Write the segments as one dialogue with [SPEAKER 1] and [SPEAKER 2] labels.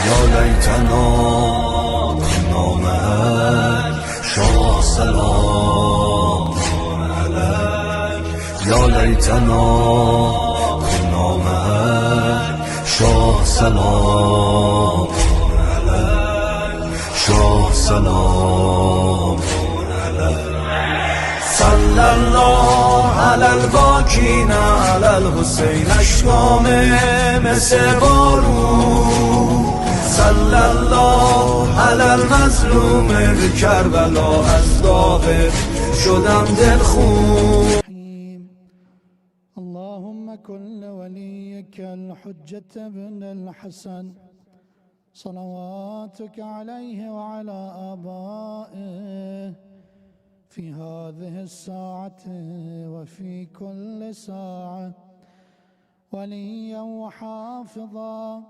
[SPEAKER 1] یا لیتنا كنا معك شاه سلام عليك یا لیتنا كنا معك شاه سلام عليك شاه سلام صلی الله علی الباکین علی الحسین اشکام مثل بارون صلی الله علی المظلوم کربلا از داغ شدم دلخون
[SPEAKER 2] اللهم كن لوليك الحجة بن الحسن صلواتك عليه وعلى آبائه في هذه الساعة وفي كل ساعة وليا وحافظا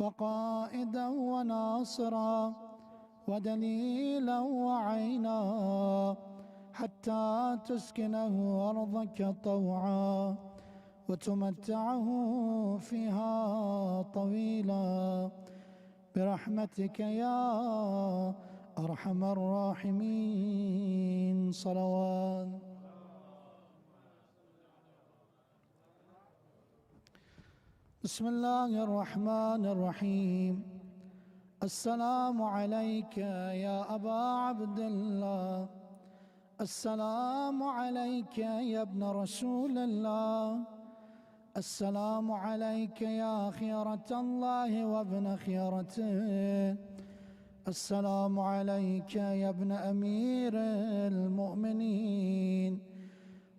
[SPEAKER 2] وقائدا وناصرا ودليلا وعينا حتى تسكنه أرضك طوعا وتمتعه فيها طويلا برحمتك يا أرحم الراحمين. صلوات. بسم الله الرحمن الرحيم. السلام عليك يا أبا عبد الله، السلام عليك يا ابن رسول الله، السلام عليك يا خيرة الله وابن خيرته، السلام عليك يا ابن أمير المؤمنين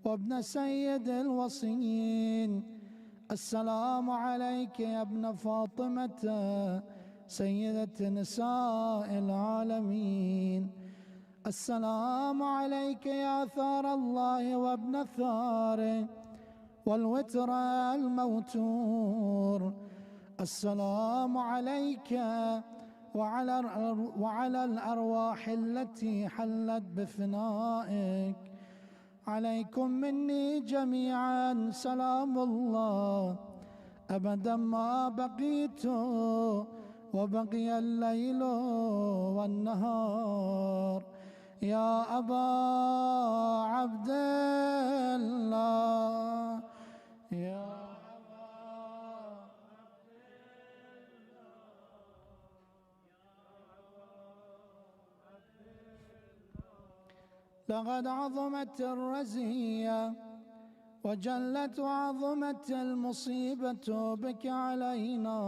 [SPEAKER 2] وابن سيد الوصيين، السلام عليك يا ابن فاطمة سيدة نساء العالمين، السلام عليك يا ثار الله وابن ثاره والوتر الموتور، السلام عليك وعلى الأرواح التي حلت بفنائك، عليكم مني جميعا سلام الله أبدا ما بقيت وبقي الليل والنهار. يا أبا عبد الله، يا لقد عظمت الرزية وجلت وعظمت المصيبة بك علينا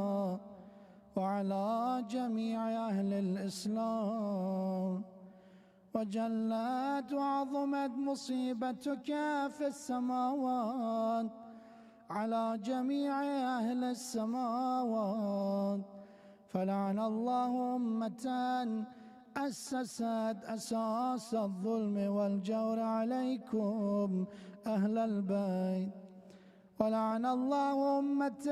[SPEAKER 2] وعلى جميع أهل الإسلام، وجلت وعظمت مصيبتك في السماوات على جميع أهل السماوات، فلعن الله أمة أسست أساس الظلم والجور عليكم أهل البيت، ولعن الله أمة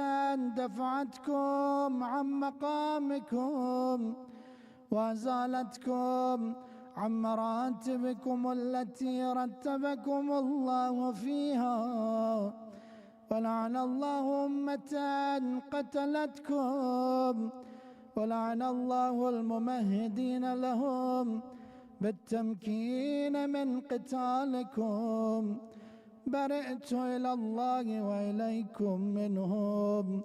[SPEAKER 2] دفعتكم عن مقامكم وأزالتكم عن مراتبكم التي رتبكم الله فيها، ولعن الله أمة قتلتكم، ولعن الله الممهدين لهم بالتمكين من قتالكم. برئت إلى الله وإليكم منهم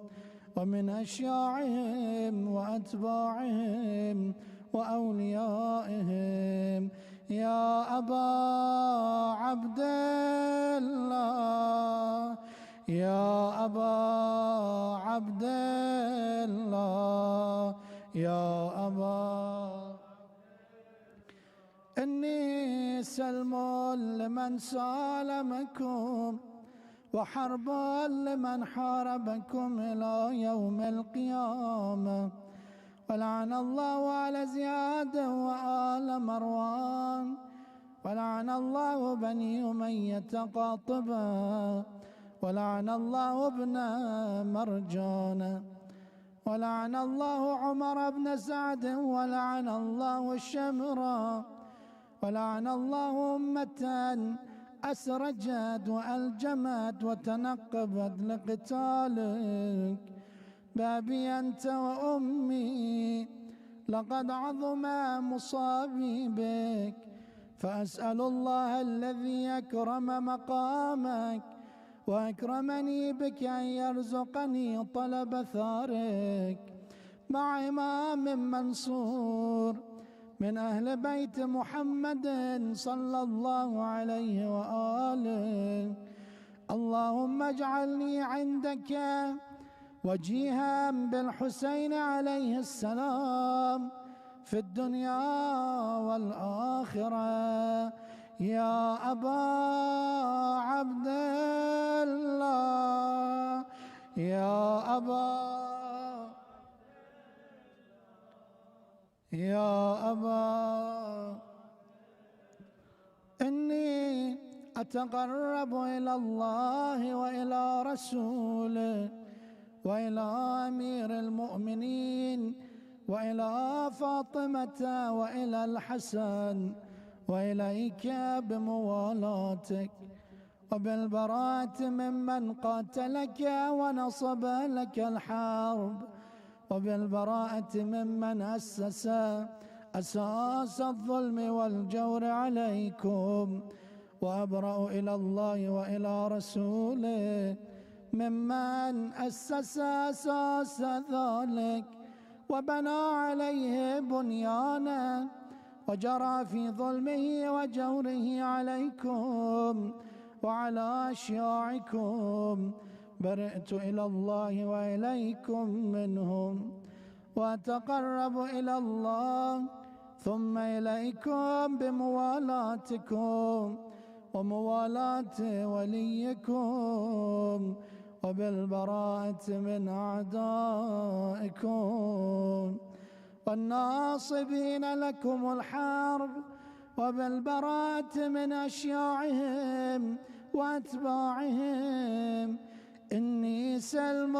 [SPEAKER 2] ومن أشياعهم وأتباعهم وأوليائهم. يا أبا عبد الله، يا أبا عبد الله، يا أبا إني سلم لمن سالمكم وحرب لمن حاربكم إلى يوم القيامة، ولعن الله على زياد وآل مروان، ولعن الله بني أمية قاطبة، ولعن الله ابن مرجان، ولعن الله عمر بن سعد، ولعن الله الشمرة، ولعن الله أمة أسرجت وألجمت وتنقبت لقتالك بأبي أنت وأمي لقد عظم مصابي بك، فأسأل الله الذي أكرم مقامك وأكرمني بك أن يرزقني طلب ثارك مع إمام منصور من أهل بيت محمد صلى الله عليه وآله. اللهم اجعلني عندك وجيها بالحسين عليه السلام في الدنيا والآخرة يا أبا عبد الله يا أبا إني أتقرب إلى الله وإلى رسوله وإلى أمير المؤمنين وإلى فاطمة وإلى الحسن وإليك بموالاتك وبالبراءة ممن قاتلك ونصب لك الحرب وبالبراءة ممن أسس أساس الظلم والجور عليكم، وأبرأ إلى الله وإلى رسوله ممن أسس أساس ذلك وبنى عليه بنيانا وجرى في ظلمه وجوره عليكم وعلى أشياعكم. برئت إلى الله وإليكم منهم، وأتقرب إلى الله ثم إليكم بموالاتكم وموالاة وليكم وبالبراءة من أعدائكم والناصبين لكم الحرب وبالبراءة من أشياعهم وأتباعهم. إني سلم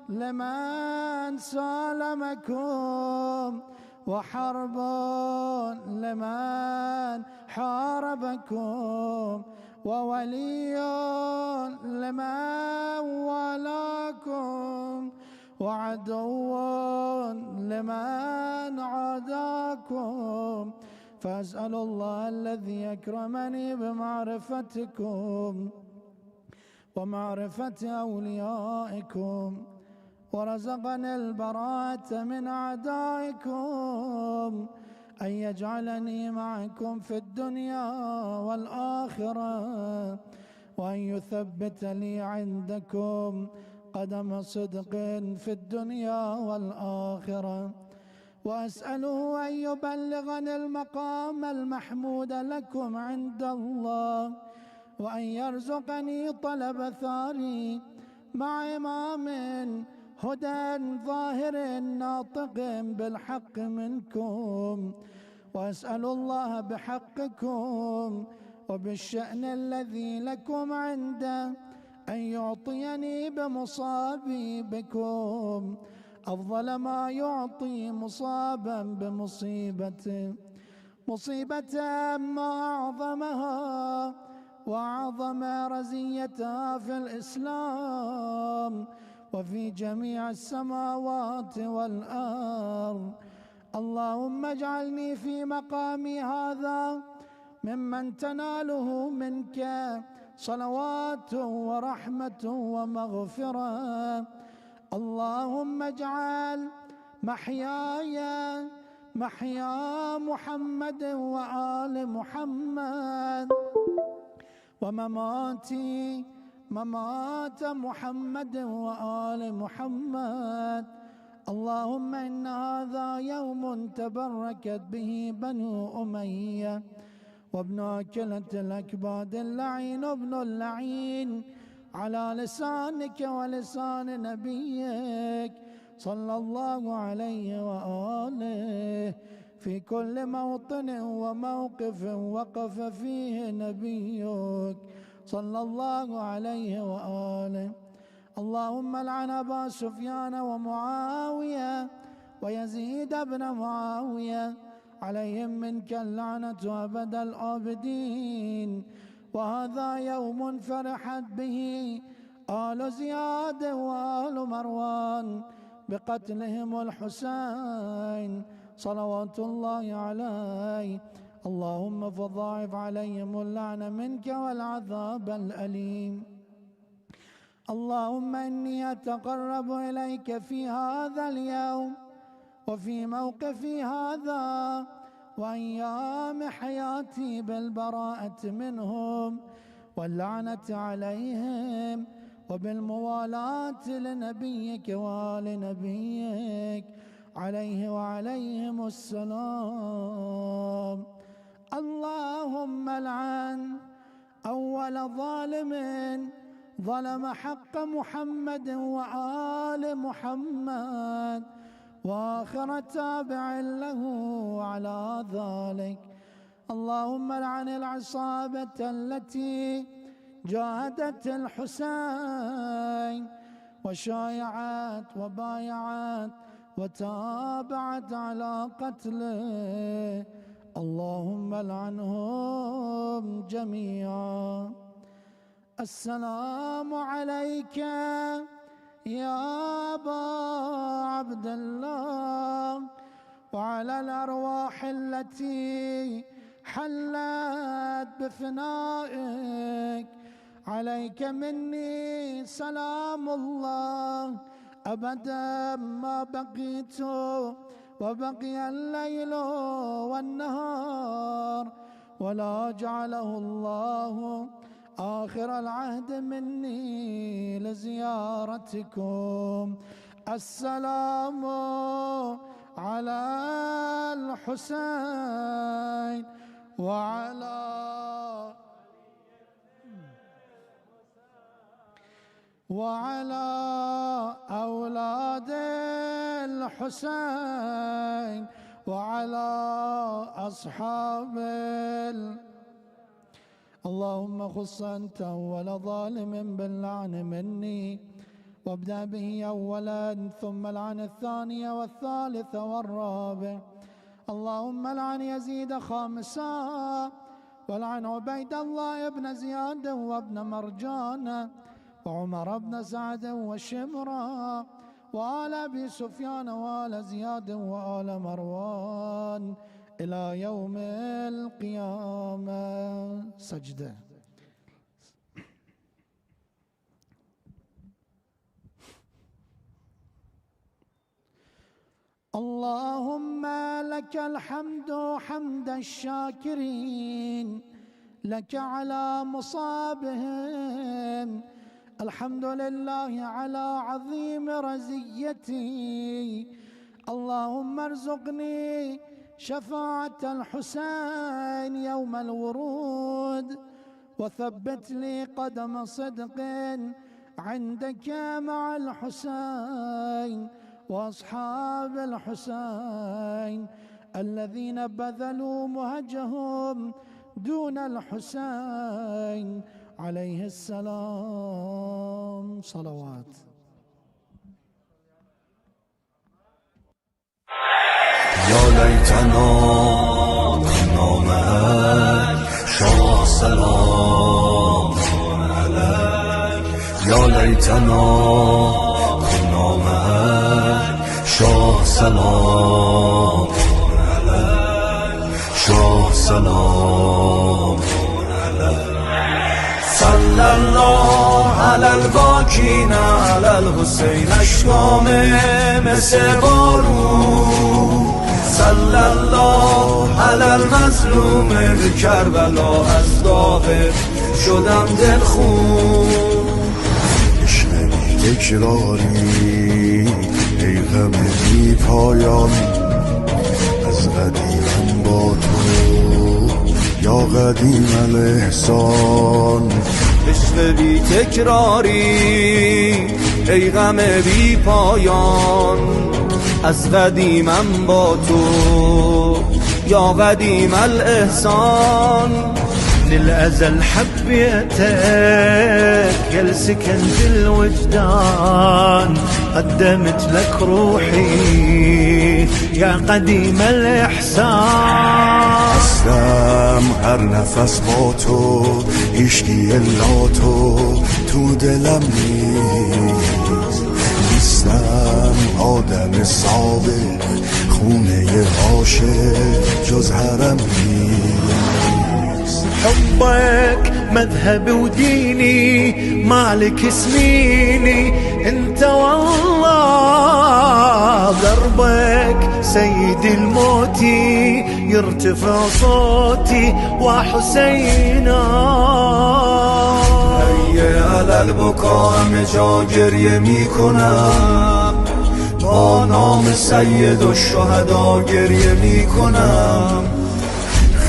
[SPEAKER 2] لمن سالمكم وحرب لمن حاربكم وولي لمن والاكم وعدو لمن عاداكم. فأسأل الله الذي أكرمني بمعرفتكم ومعرفة أوليائكم ورزقني البراءة من أعدائكم أن يجعلني معكم في الدنيا والآخرة، وأن يثبت لي عندكم قدم صدق في الدنيا والآخرة، وأسأله أن يبلغني المقام المحمود لكم عند الله، وأن يرزقني طلب ثاري مع إمام هدى ظاهر ناطق بالحق منكم. وأسأل الله بحقكم وبالشأن الذي لكم عنده أن يعطيني بمصابي بكم أفضل ما يعطي مصابا بمصيبته، مصيبة ما أعظمها وأعظم رزيتها في الإسلام وفي جميع السماوات والأرض. اللهم اجعلني في مقامي هذا ممن تناله منك صلوات ورحمة ومغفرة. اللهم اجعل محياي محيا محمد وآل محمد ومماتي ممات محمد وآل محمد. اللهم إن هذا يوم تبركت به بنو أمية وابن أكلة الأكباد اللعين ابن اللعين على لسانك ولسان نبيك صلى الله عليه وآله في كل موطن وموقف وقف فيه نبيك صلى الله عليه وآله. اللهم لعن أبا سفيان ومعاوية ويزيد بن معاوية عليهم منك اللعنة أبد الآبدين. وهذا يوم فرحت به آل زياد وآل مروان بقتلهم الحسين صلوات الله عليه. اللهم فضاعف عليهم اللعن منك والعذاب الأليم. اللهم إني أتقرب إليك في هذا اليوم وفي موقفي هذا وأيام حياتي بالبراءة منهم واللعنة عليهم وبالموالاة لنبيك وآل نبيك عليه وعليهم السلام. اللهم لعن أول ظالم ظلم حق محمد وآل محمد وآخر تابع له على ذلك. اللهم لعن العصابة التي جاهدت الحسين وشايعت وبايعت وتابعت على قتله. اللهم لعنهم جميعا. السلام عليك يا أبا عبد الله وعلى الأرواح التي حلت بفنائك. عليك مني سلام الله أبدا ما بقيت وبقي الليل والنهار، ولا جعله الله آخر العهد مني لزيارتكم. السلام على الحسين وعلى أولاد الحسين وعلى أصحاب اللهم خص أنت أول ظالم باللعن مني، وابدأ به أولا ثم العن الثاني والثالث والرابع. اللهم لعن يزيد خامسا، ولعن عبيد الله بن زياد وابن مرجان وعمر بن سعد وشمرا وآل أبي سفيان وآل زياد وآل مروان إلى يوم القيامة. سجدة. اللهم لك الحمد حمد الشاكرين، لك على مصابهم، الحمد لله على عظيم رزيتي. اللهم ارزقني شفاعة الحسين يوم الورود، وثبت لي قدم صدق عندك مع الحسين وأصحاب الحسين الذين بذلوا مهجهم دون الحسين عليه السلام. صلوات.
[SPEAKER 1] يا ليتنا كنا معك شاه سلام عليك. يا ليتنا كنا معك شاه سلام عليك. شاه سلام عليك. صلى الله على الباكين على الحسين اشکام مثل بارون. صلى الله على المظلوم کربلا از داغ شدم دلخون. عشق بی تکراری ای غم بی پایان، از قدیمم با تو یا قدیم الاحسان. عشق بی تکراری ای غم بی پایان، از قدیمم با تو یا قدیم الاحسان.
[SPEAKER 3] للأزل حبيتك يا السكن في الوجدان، قدمت لك روحي يا قديم الإحسان.
[SPEAKER 1] نیستم هر نفس با تو، هیچکی الا تو دلم نیست. نیستم آدم سابق، خونه عاشق جز حرم نیست.
[SPEAKER 3] حبك مذهبي وديني، مالك سنيني انت والله. دربك سيد الموتي، يرتفع صوتي وحسينا.
[SPEAKER 1] هیه علل بکا همه جا گریه میکنم، با نام سید و شهدا گریه میکنم.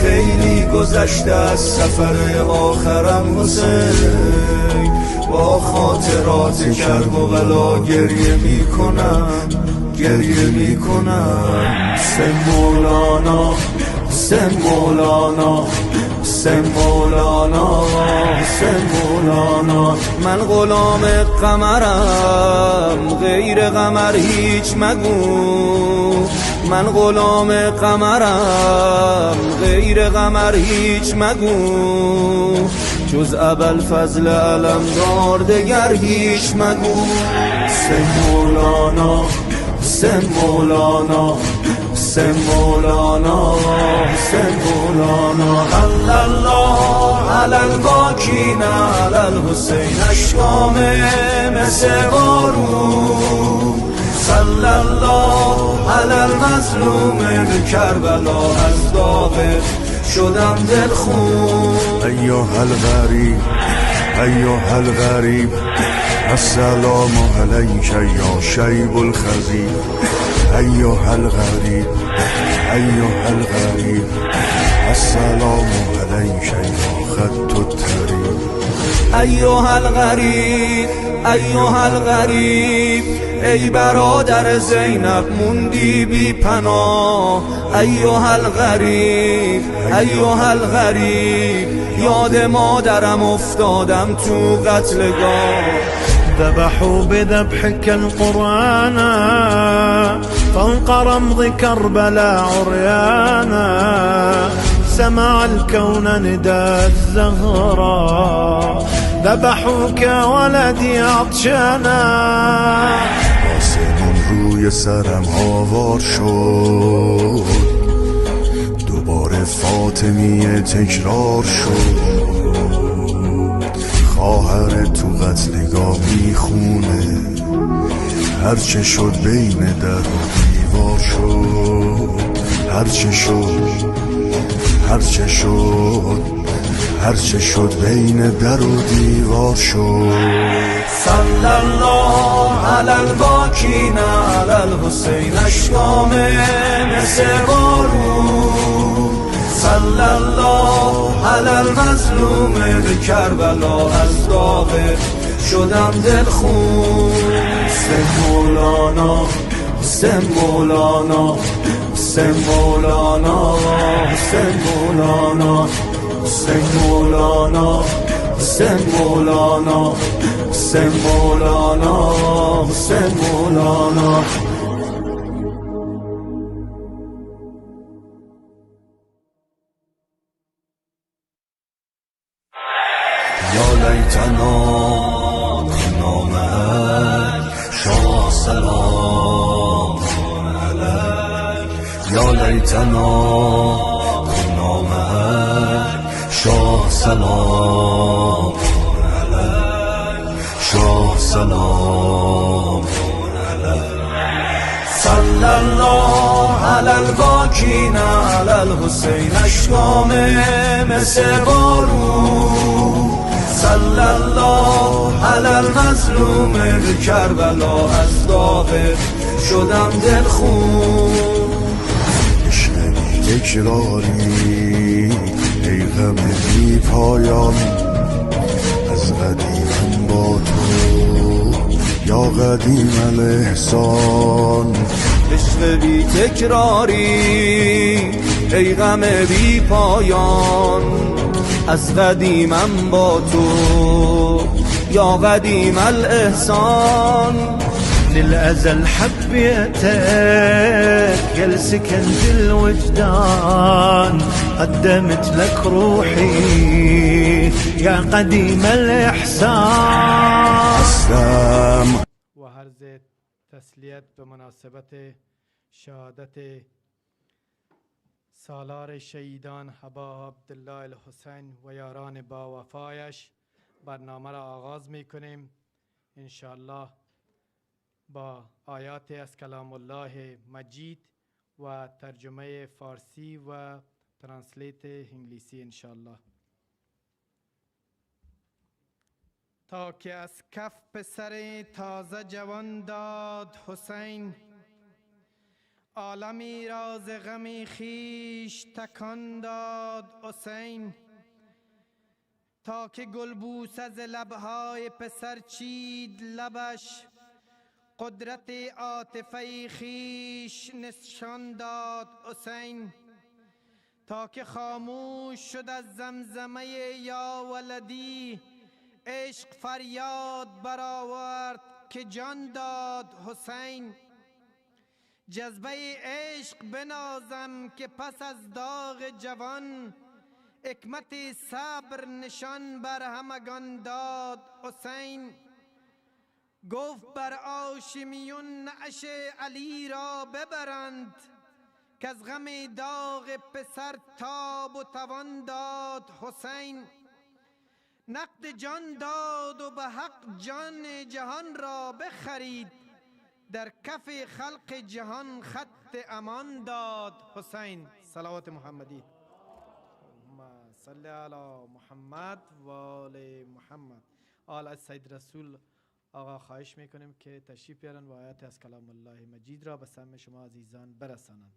[SPEAKER 1] خیلی گذشته از سفر آخرم حسین، با خاطرات کرب و بلا گریه میکنم، گریه میکنم. حسین مولانا، حسین مولانا، حسین مولانا، حسین مولانا. من غلام قمرم، غیر قمر هیچ مگو. من غلام قمرم، غیر قمر هیچ مگو. جز ابوالفضل علمدار دگر هیچ مگو. حسین مولانا، حسین مولانا، حسین مولانا، حسین مولانا. صلی الله علی الباکین علی الحسین، اشکام مثل بارون. صلی الله علی المظلوم بکربلا، از داغ شدم دلخون.
[SPEAKER 4] ایها الغریب، ایها الغریب، السلام علیک یا شیب الخزیب. ایها الغریب، ایها الغریب، السلام علیک یا خط الطریب.
[SPEAKER 1] ایها الغریب، ایها الغریب، ای برادر زینب موندی بی پناه. ایها الغریب، ایها الغریب، یاد مادرم افتادم تو قتلگاه.
[SPEAKER 3] ذبحوا بذبحك القرآن، فوق رمض كربلاء عريانا. سمع الكون نداء الزهراء، ذبحوك ولدي عطشانا.
[SPEAKER 4] آسمون روی سرم آوار شد، دوباره فاطمیه تکرار شد. خواهر تو قتلگاه میخونه، هرچه شد بین در و دیوار شد. هرچه شد، هرچه شد، هرچه شد بین در و دیوار شد.
[SPEAKER 1] صلی الله علی الباکین علی الحسین، اشکام مثل بارون. صلی الله علی المظلوم بکربلا، از داغ شدم دلخون. حسین مولانا، حسین مولانا، حسین مولانا، حسین مولانا، حسین مولانا، حسین مولانا، حسین مولانا، حسین مولانا. یا لیتنا کنا معک، شاه سلام علیک. یا لیتنا کنا معک، شاه سلام علیک، شاه سلام علیک. صلی الله علی الباکین علی الحسین، اشکام مثل بارون. صلی الله علی المظلوم بکربلا، از داغ شدم دلخون.
[SPEAKER 4] عشق بی تکراری، ای غم بی پایان، از قدیم با تو یا قدیم الاحسان.
[SPEAKER 1] عشق بی تکراری، ای غم بی پایان، از قدیمم با تو یا قدیم الاحسان.
[SPEAKER 3] للأزل حبيتك يا لسكنت الوجدان، قدمت لك روحي يا قديم الإحسان.
[SPEAKER 5] و عرض تسلیت به مناسبت شهادت سالار شهیدان ابا عبدالله الحسین و یاران با وفایش برنامه را آغاز می کنیم. انشاءالله با آیات از کلام الله مجید و ترجمه فارسی و ترنسلیت انگلیسی انشاءالله. تا که از کف پسر تازه جوان داد حسین، عالمی را ز غم خویش تکان داد حسین. تا که گلبوس از لبهای پسر چید لبش، قدرت عاطفه خویش نشان داد حسین. تا که خاموش شد از زمزمه یا ولدی، عشق فریاد برآورد که جان داد حسین. جذبه عشق بنازم که پس از داغ جوان، حکمت صبر نشان بر همگان داد حسین. گفت بر هاشمیون نعش علی را ببرند، که از غم داغ پسر تاب و توان داد حسین. نقد جان داد و به حق جان جهان را بخرید، در کف خلق جهان خط امان داد حسین. صلوات محمدی. اللهم صل علی محمد و آل محمد. آل از سید رسول آقا خواهش میکنیم که تشریف بیارن و آیات از کلام الله مجید را به سمع شما عزیزان برسانند.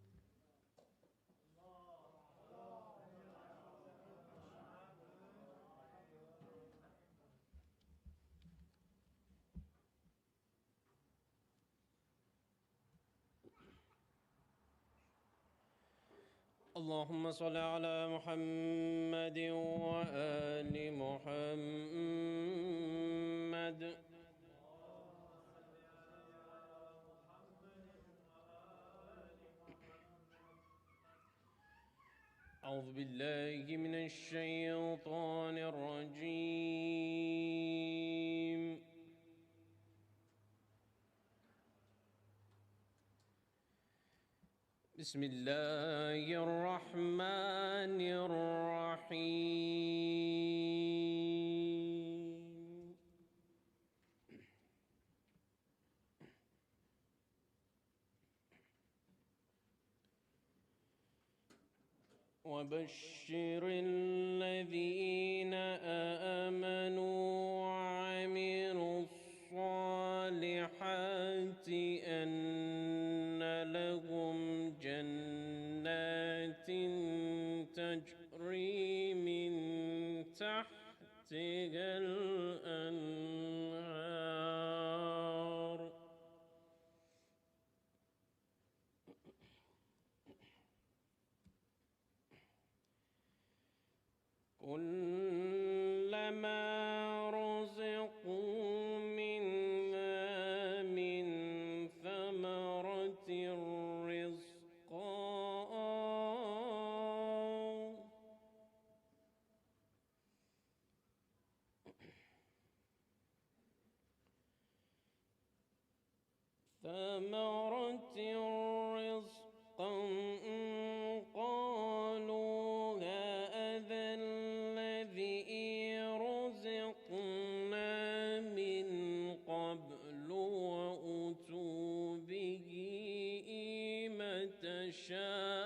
[SPEAKER 6] اللهم صل على محمد وآل محمد. أعوذ بالله من الشيطان الرجيم. بسم الله الرحمن الرحيم. وبشر الذين آمنوا وعملوا الصالحات أن لهم جنات تجري من تحتها الأنهار كلما رزقوا منها من ثمرة رزقا قالوا هذا الذي رزقنا من قبل وأتوا به متشابها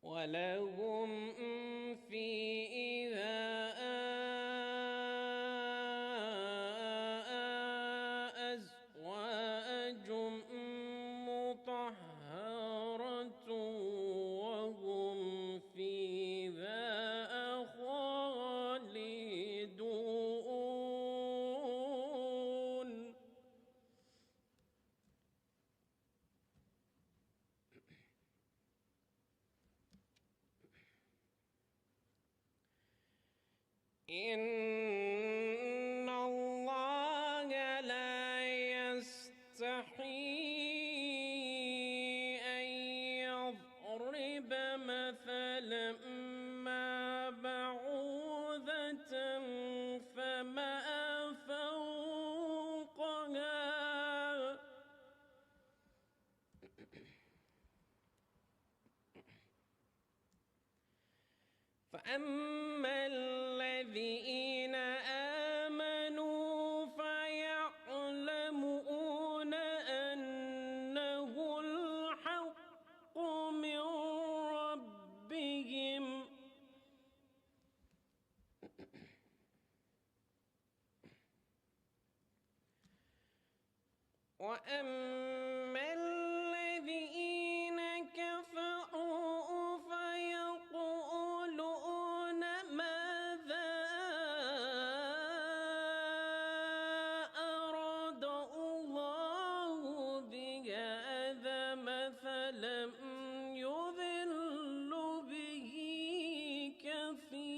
[SPEAKER 6] ولهم فيها أزواج مطهرة وهم فيها خالدون. إن الله لا يستحي أن يضرب مثلا ما بعوضة فما فوقها فأما الذين آمنوا فيعلمون أنه الحق من ربهم وأما الذين كفروا فيقولون ماذا أراد الله بهذا مثلا يضل به كثيرا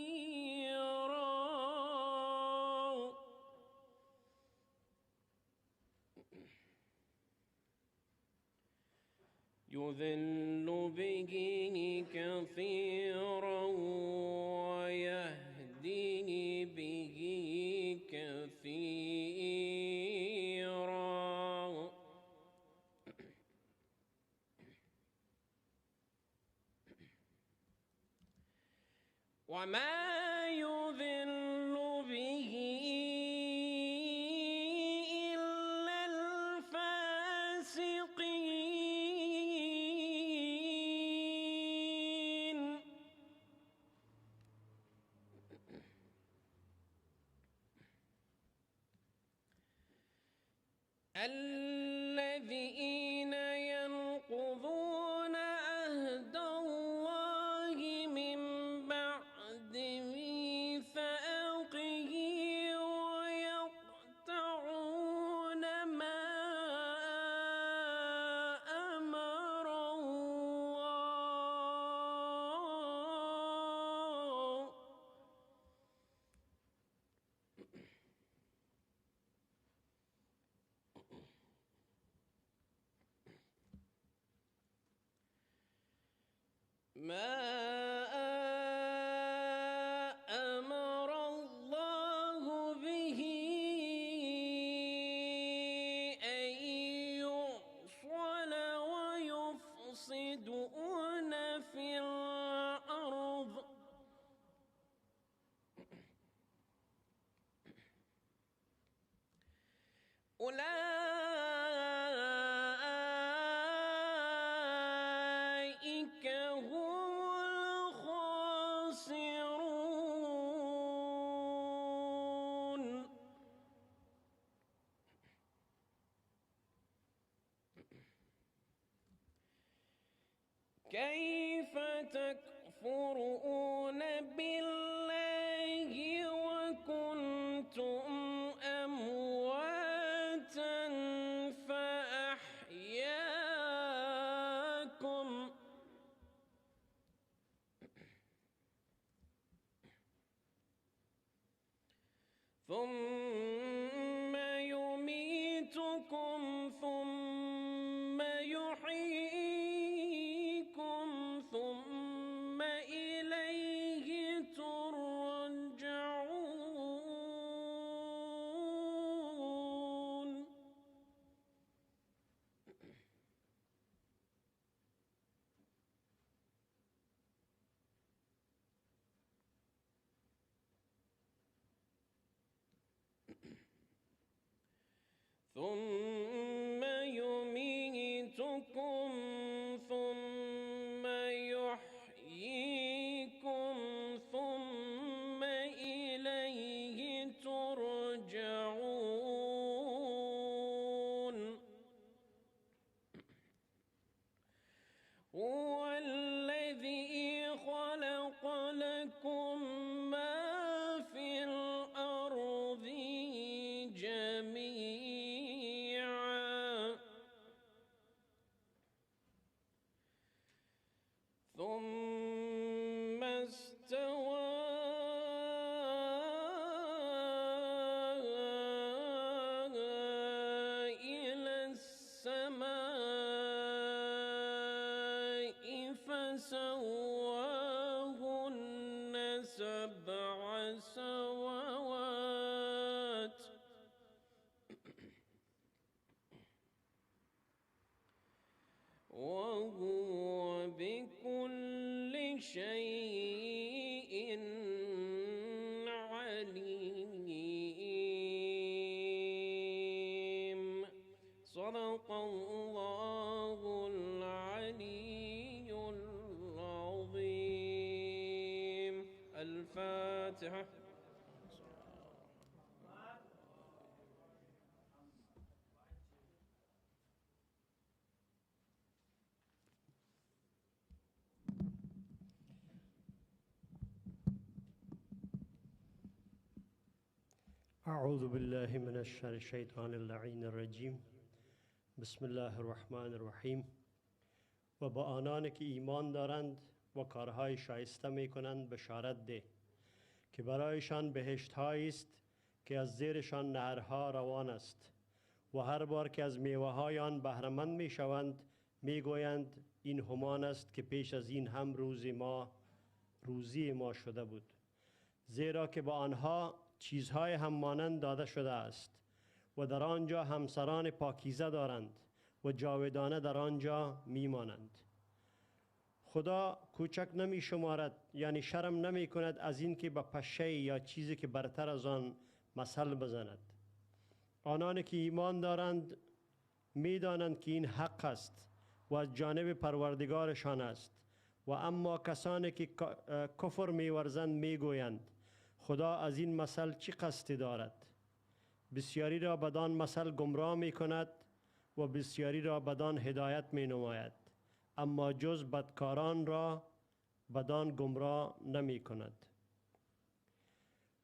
[SPEAKER 6] يذل به كثيرا ويهدي به كثيرا وما يذل به إلا الفاسقين الذين ينقضون عهد الله من بعد ميثاقه ويقطعون ما أمر الله ما أمر الله به أن يوصل ويفسدون في الأرض أولئك هم الخاسرون كيف تكفرون بالله وكنتم أمواتا فأحياكم ثم يميتكم ثم يحييكم ثم إليه ترجعون ثم يميتكم ثم يحييكم ثم إليه ترجعون هو الذي خلق لكم ما في الأرض جميعا ثم استوى فسواهن سبع سماوات وهو بكل شيء عليم. صدق الله العلي العظيم. الفاتحة.
[SPEAKER 7] اعوذ بالله من الشیطان اللعین الرجیم. بسم الله الرحمن الرحیم. و با آنان که ایمان دارند و کارهای شایسته می کنند بشارت ده که برایشان بهشت هایی است که از زیرشان نهرها روان است و هر بار که از میوه های آن بهره مند می شوند می گویند این همان است که پیش از این هم روزی ما شده بود، زیرا که با آنها چیزهای هم مانند داده شده است و در آنجا همسران پاکیزه دارند و جاودانه در آنجا می مانند. خدا کوچک نمی شمارد، یعنی شرم نمی کند از این که به پشه یا چیزی که برتر از آن مثل بزند. آنان که ایمان دارند می دانند که این حق است و از جانب پروردگارشان است، و اما کسانی که کفر می ورزند می گویند خدا از این مثل چی قصدی دارد؟ بسیاری را بدان مثل گمراه می کند و بسیاری را بدان هدایت می نماید، اما جز بدکاران را بدان گمراه نمی کند.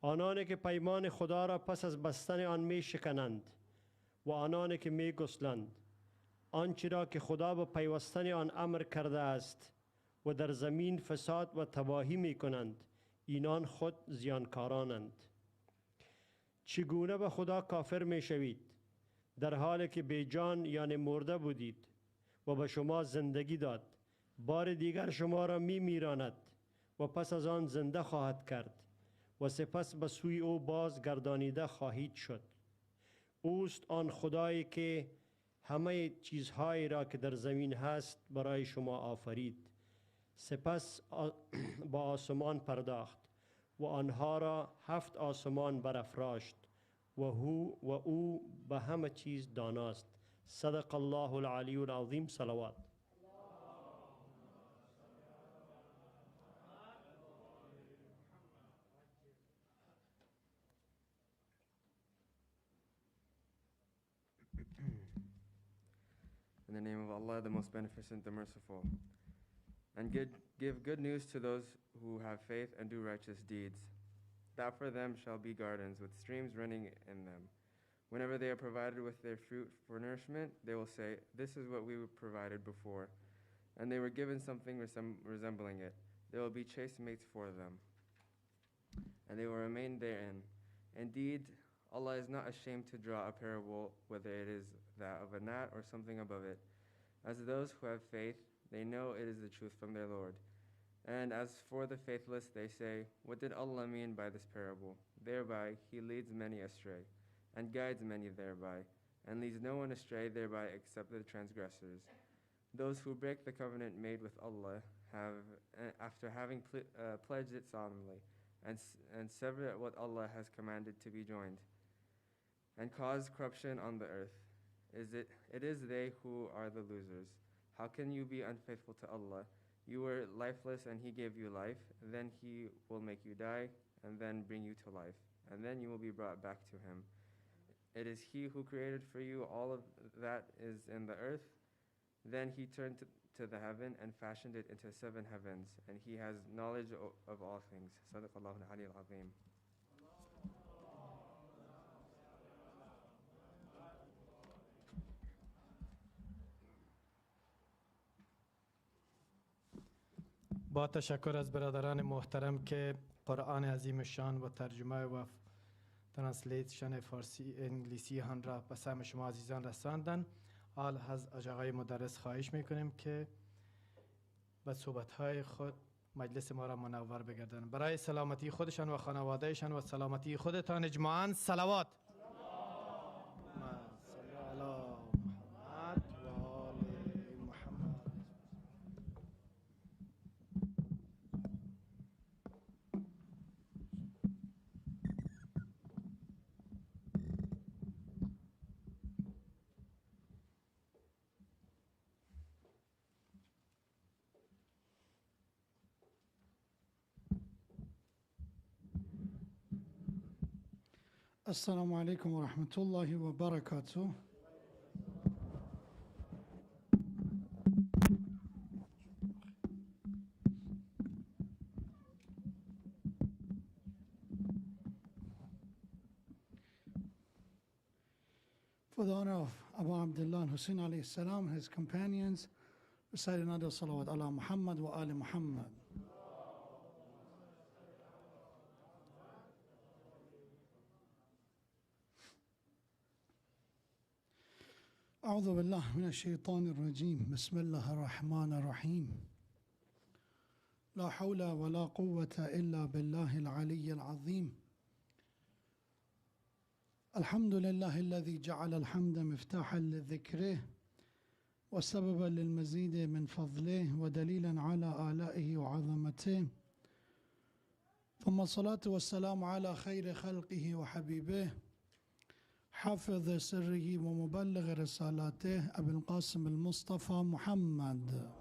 [SPEAKER 7] آنانی که پیمان خدا را پس از بستن آن می شکنند و آنانی که می گسلند آنچه را که خدا به پیوستن آن امر کرده است و در زمین فساد و تباهی می کنند، اینان خود زیانکارانند. چگونه به خدا کافر می شوید در حالی که بی جان یعنی مرده بودید و به شما زندگی داد، بار دیگر شما را می میراند و پس از آن زنده خواهد کرد و سپس به سوی او باز گردانیده خواهید شد. اوست آن خدایی که همه چیزهایی را که در زمین هست برای شما آفرید، سپس با آسمان پرداخت و آنها را 7 آسمان برافراشت و او به همه چیز داناست. صدق الله العلی العظیم. صلوات.
[SPEAKER 8] In the name of Allah, the most beneficent, the merciful. And give good news to those who have faith and do righteous deeds. That for them shall be gardens with streams running in them. Whenever they are provided with their fruit for nourishment, they will say, "This is what we were provided before." And they were given something resembling it. There will be chaste mates for them, and they will remain therein. Indeed, Allah is not ashamed to draw a parable, whether it is that of a gnat or something above it. As those who have faith, they know it is the truth from their Lord. And as for the faithless, they say, "What did Allah mean by this parable?" Thereby He leads many astray, and guides many thereby, and leads no one astray thereby except the transgressors. Those who break the covenant made with Allah have, after having pledged it solemnly, and sever what Allah has commanded to be joined, and cause corruption on the earth. It is they who are the losers. How can you be unfaithful to Allah? You were lifeless and He gave you life, then He will make you die, and then bring you to life, and then you will be brought back to Him. It is He who created for you all of that is in the earth. Then He turned to the heaven and fashioned it into 7 heavens, and He has knowledge of all things. Sadaqallahu al-Ali al-Azim.
[SPEAKER 5] با تشکر از برادران محترم که قرآن عظیم شان و ترجمه و ترنسلیتشن فارسی انگلیسی هم را به سهم شما عزیزان رساندن. حال از آقای مدرس خواهش میکنیم که به صحبت‌های خود مجلس ما را منور بگردانند. برای سلامتی خودشان و خانوادهشان و سلامتی خودتان اجماعاً صلوات. صلی علی محمد و آل محمد.
[SPEAKER 2] السلام عليكم ورحمة الله وبركاته. For the honor of Abu Abdullah Hussein alayhi salam and his companions, recite another salawat ala Muhammad wa ali Muhammad. أعوذ بالله من الشيطان الرجيم بسم الله الرحمن الرحيم لا حول ولا قوة إلا بالله العلي العظيم الحمد لله الذي جعل الحمد مفتاحا لذكره وسببا للمزيد من فضله ودليلا على آلائه وعظمته ثم الصلاة والسلام على خير خلقه وحبيبه حافظ سره ومبلغ رسالاته أبي القاسم المصطفى محمد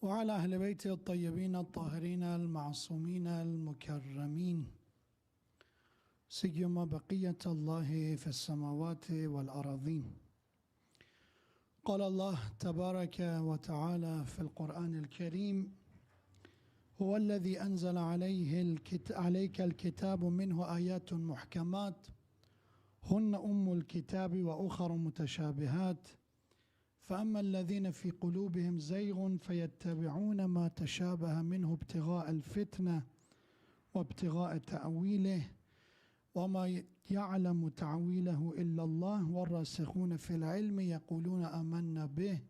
[SPEAKER 2] وعلى أهل بيته الطيبين الطاهرين المعصومين المكرمين سيما بقية الله في السماوات والأراضين. قال الله تبارك وتعالى في القرآن الكريم هو الذي أنزل عليك الكتاب منه آيات محكمات هن أم الكتاب وأخر متشابهات فأما الذين في قلوبهم زيغ فيتبعون ما تشابه منه ابتغاء الفتنة وابتغاء تأويله وما يعلم تعويله إلا الله والراسخون في العلم يقولون آمنا به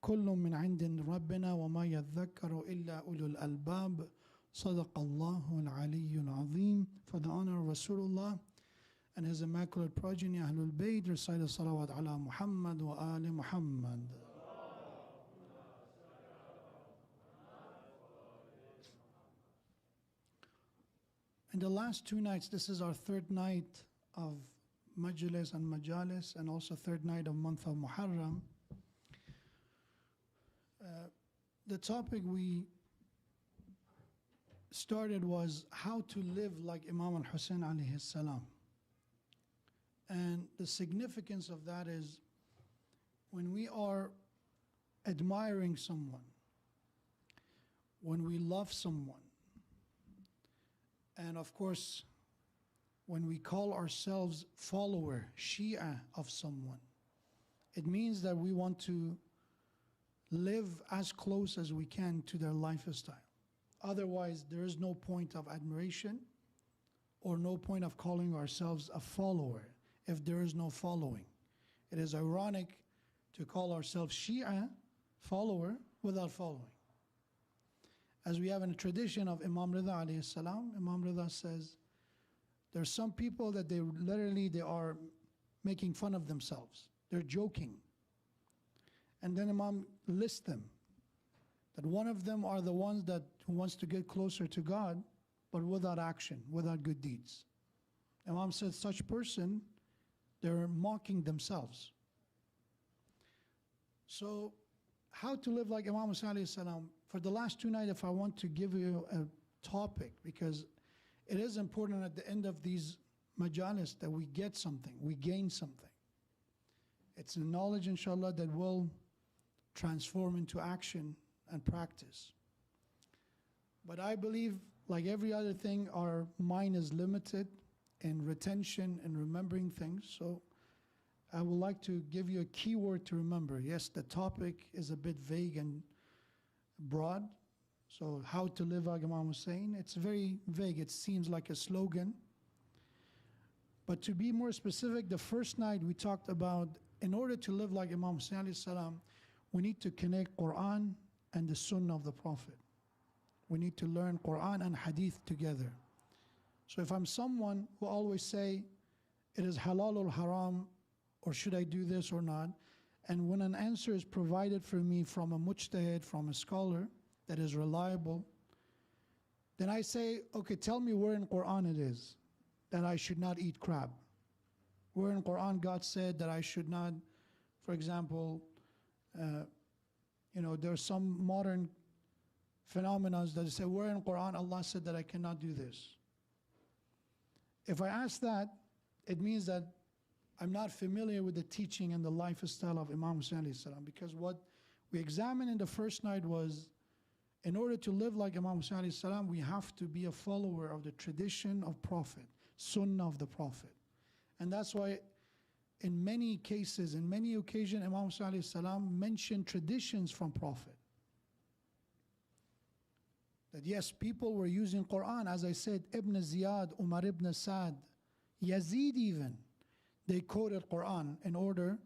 [SPEAKER 2] كل من عند ربنا وما يذكر إلا أولو الألباب صدق الله العلي العظيم. For the honor of Rasulullah and his immaculate progeny Ahlul Bayt, recite the salawat ala Muhammad wa ali Muhammad. In the last two nights, this is our third night of Majlis and Majalis and also third night of month of Muharram. The topic we started was how to live like Imam al-Hussein alayhi salam. And the significance of that is when we are admiring someone, when we love someone, and of course, when we call ourselves follower, Shia of someone, it means that we want to live as close as we can to their lifestyle. Otherwise, there is no point of admiration or no point of calling ourselves a follower if there is no following. It is ironic to call ourselves Shia, follower, without following. As we have in a tradition of Imam Rida alayhi salam, Imam Rida says, there's some people that they are making fun of themselves. They're joking. And then Imam lists them. That one of them are the ones that who wants to get closer to God, but without action, without good deeds. Imam says such person, they're mocking themselves. So, how to live like Imam Hussein alayhi salam? For the last two nights, if I want to give you a topic, because it is important at the end of these majalis that we get something, we gain something. It's a knowledge, inshallah, that will transform into action and practice. But I believe, like every other thing, our mind is limited in retention and remembering things. So I would like to give you a key word to remember. Yes, the topic is a bit vague and broad. So how to live like Imam Hussein, it's very vague. It seems like a slogan. But to be more specific, the first night we talked about, in order to live like Imam Hussein alayhi salam, we need to connect Quran and the Sunnah of the Prophet. We need to learn Quran and Hadith together. So if I'm someone who always say, it is halal or haram, or should I do this or not, and when an answer is provided for me from a mujtahid, from a scholar that is reliable, then I say, okay, tell me where in Quran it is that I should not eat crab. Where in Quran God said that I should not, for example, there are some modern phenomena that say, where in Quran Allah said that I cannot do this. If I ask that, it means that I'm not familiar with the teaching and the lifestyle of Imam Hussein alayhi salam, because what we examined in the first night was, in order to live like Imam Hussein alayhi salam, we have to be a follower of the tradition of Prophet, Sunnah of the Prophet. And that's why in many cases, in many occasions, Imam Hussein alayhi salam mentioned traditions from Prophet. That yes, people were using Quran, as I said, Ibn Ziyad, Umar ibn Sa'd, Yazid even, they quoted Quran in order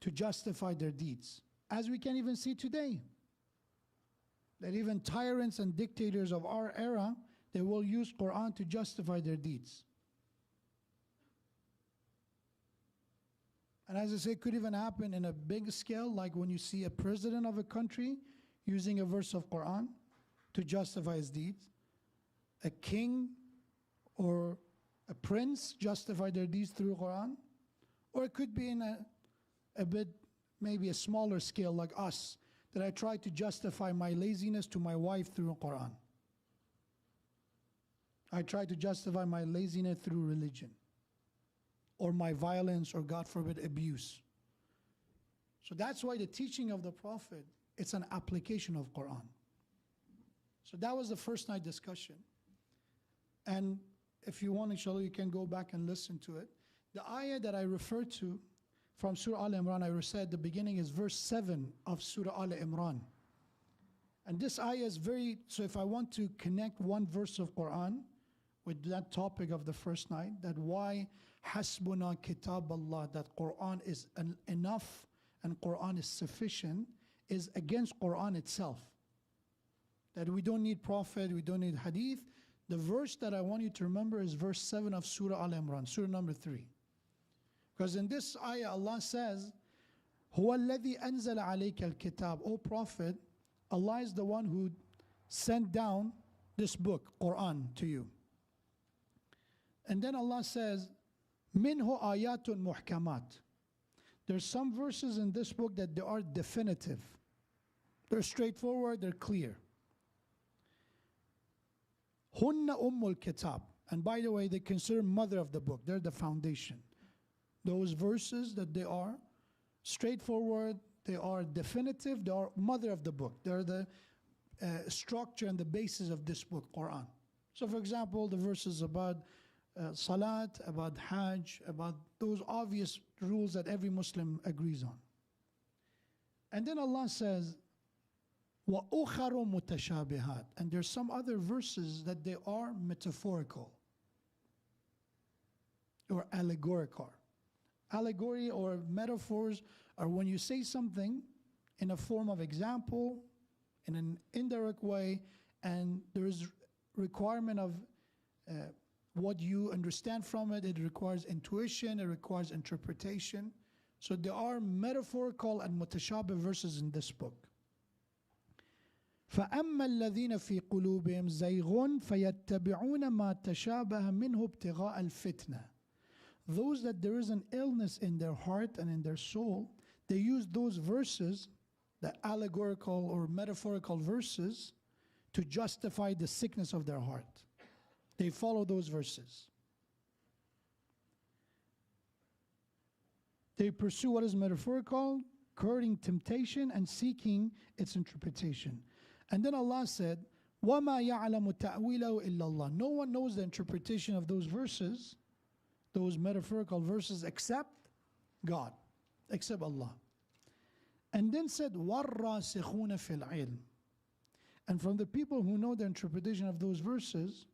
[SPEAKER 2] to justify their deeds. As we can even see today, that even tyrants and dictators of our era, they will use Quran to justify their deeds. And as I say, it could even happen in a big scale, like when you see a president of a country using a verse of Quran to justify his deeds. A king or a prince justify their deeds through Quran. Or it could be in a bit, maybe a smaller scale like us, that I try to justify my laziness to my wife through Quran. I try to justify my laziness through religion, or my violence, or God forbid, abuse. So that's why the teaching of the Prophet, it's an application of Quran. So that was the first night discussion. And if you want, inshallah, you can go back and listen to it. The ayah that I referred to from Surah Al-Imran, I said the beginning is verse 7 of Surah Al-Imran. And this ayah is very, so if I want to connect one verse of Quran with that topic of the first night, that why Hasbuna Kitab Allah, that Quran is enough and Quran is sufficient, is against Quran itself. That we don't need Prophet, we don't need Hadith. The verse that I want you to remember is verse 7 of Surah Al-Imran, Surah number 3. Because in this ayah, Allah says, هُوَ الَّذِي أَنزَلَ عَلَيْكَ الْكِتَابِ, O Prophet, Allah is the one who sent down this book, Quran, to you. And then Allah says, مِنْهُ آيَاتٌ مُحْكَمَاتٌ. There's some verses in this book that they are definitive. They're straightforward, they're clear. هُنَّ أُمُّ الْكِتَابِ. And by the way, they consider mother of the book. They're the foundation. Those verses that they are straightforward, they are definitive, they are mother of the book. They're the structure and the basis of this book, Quran. So for example, the verses about Salat, about Hajj, about those obvious rules that every Muslim agrees on. And then Allah says, وَأُخَرُ مُتَشَابِهَاتٍ. And there's some other verses that they are metaphorical or allegorical. Allegory or metaphors are when you say something in a form of example, in an indirect way, and there is requirement of what you understand from it. It requires intuition, it requires interpretation. So there are metaphorical and mutashabih verses in this book. فَأَمَّا الَّذِينَ فِي قُلُوبِهِمْ زَيْغٌ فَيَتَّبِعُونَ مَا تَشَابَهَ مِنْهُ ابْتِغَاءَ الْفِتْنَةِ. Those that there is an illness in their heart and in their soul, they use those verses, the allegorical or metaphorical verses, to justify the sickness of their heart. They follow those verses. They pursue what is metaphorical, courting temptation and seeking its interpretation. And then Allah said, وَمَا يَعْلَمُ تَأْوِيلَهُ إِلَّا اللَّهُ. No one knows the interpretation of those verses, those metaphorical verses, except God, except Allah. And then said, وَالرَّاسِخُونَ فِي الْعِلْمِ. And from the people who know the interpretation of those verses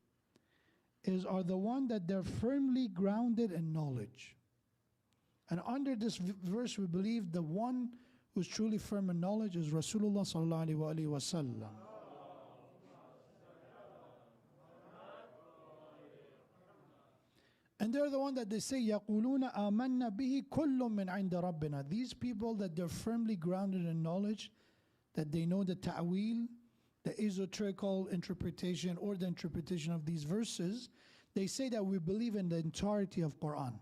[SPEAKER 2] are the one that they're firmly grounded in knowledge. And under this verse, we believe the one who's truly firm in knowledge is Rasulullah sallallahu alaihi wasallam. And they're the one that they say, يَقُولُونَ آمَنَّا بِهِ كُلٌّ مِّنْ عِنْدَ رَبِّنَا. These people that they're firmly grounded in knowledge, that they know the ta'wil, the esoterical interpretation or the interpretation of these verses, they say that we believe in the entirety of Quran.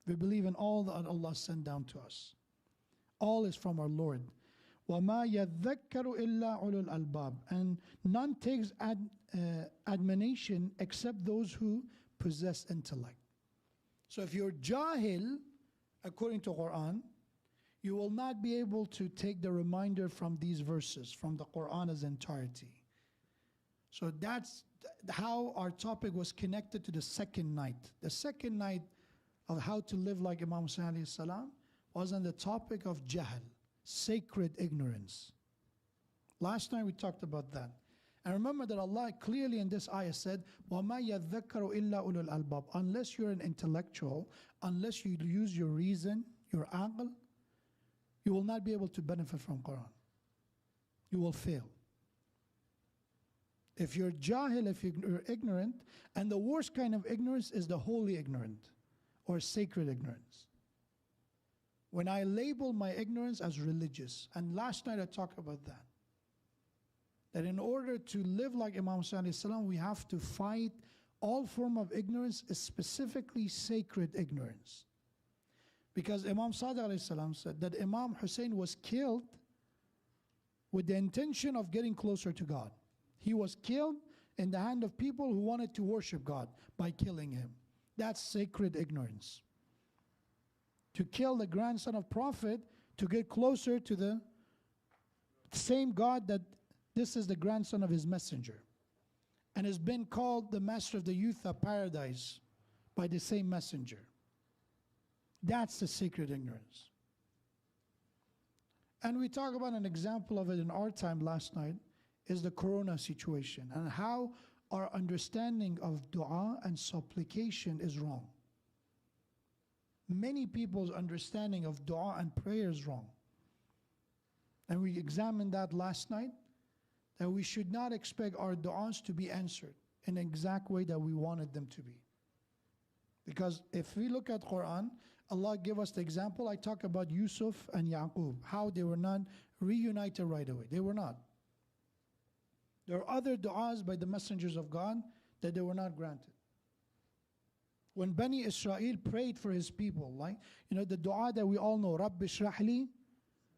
[SPEAKER 2] We believe in all that Allah sent down to us. All is from our Lord. وَمَا يَذَّكَّرُ إِلَّا أُولُو الْأَلْبَابِ. And none takes admonition except those who possess intellect. So if you're jahil, according to Quran, you will not be able to take the reminder from these verses, from the Quran as entirety. So that's how our topic was connected to the second night. The second night of how to live like Imam Hussain alayhi salam was on the topic of jahl, sacred ignorance. Last night we talked about that. And remember that Allah clearly in this ayah said, وَمَا يَذَّكَّرُ إِلَّا أُولُو الْأَلْبَابِ. Unless you're an intellectual, unless you use your reason, your aql, you will not be able to benefit from Quran. You will fail. If you're jahil, if you're ignorant, and the worst kind of ignorance is the holy ignorant or sacred ignorance. When I label my ignorance as religious, and last night I talked about that, that in order to live like Imam Hussain alayhi salam, we have to fight all form of ignorance, specifically sacred ignorance. Because Imam Sadiq alayhi salam said that Imam Hussein was killed with the intention of getting closer to God. He was killed in the hand of people who wanted to worship God by killing him. That's sacred ignorance. To kill the grandson of Prophet to get closer to the same God that this is the grandson of his messenger, and has been called the master of the youth of paradise by the same messenger. That's the sacred ignorance. And we talk about an example of it in our time last night is the corona situation and how our understanding of dua and supplication is wrong. Many people's understanding of dua and prayer is wrong. And we examined that last night, that we should not expect our du'as to be answered in the exact way that we wanted them to be. Because if we look at Quran, Allah gave us the example. I talk about Yusuf and Yaqub, how they were not reunited right away. They were not. There are other du'as by the messengers of God that they were not granted. When Bani Israel prayed for his people, like, the dua that we all know, Rabbi shrah li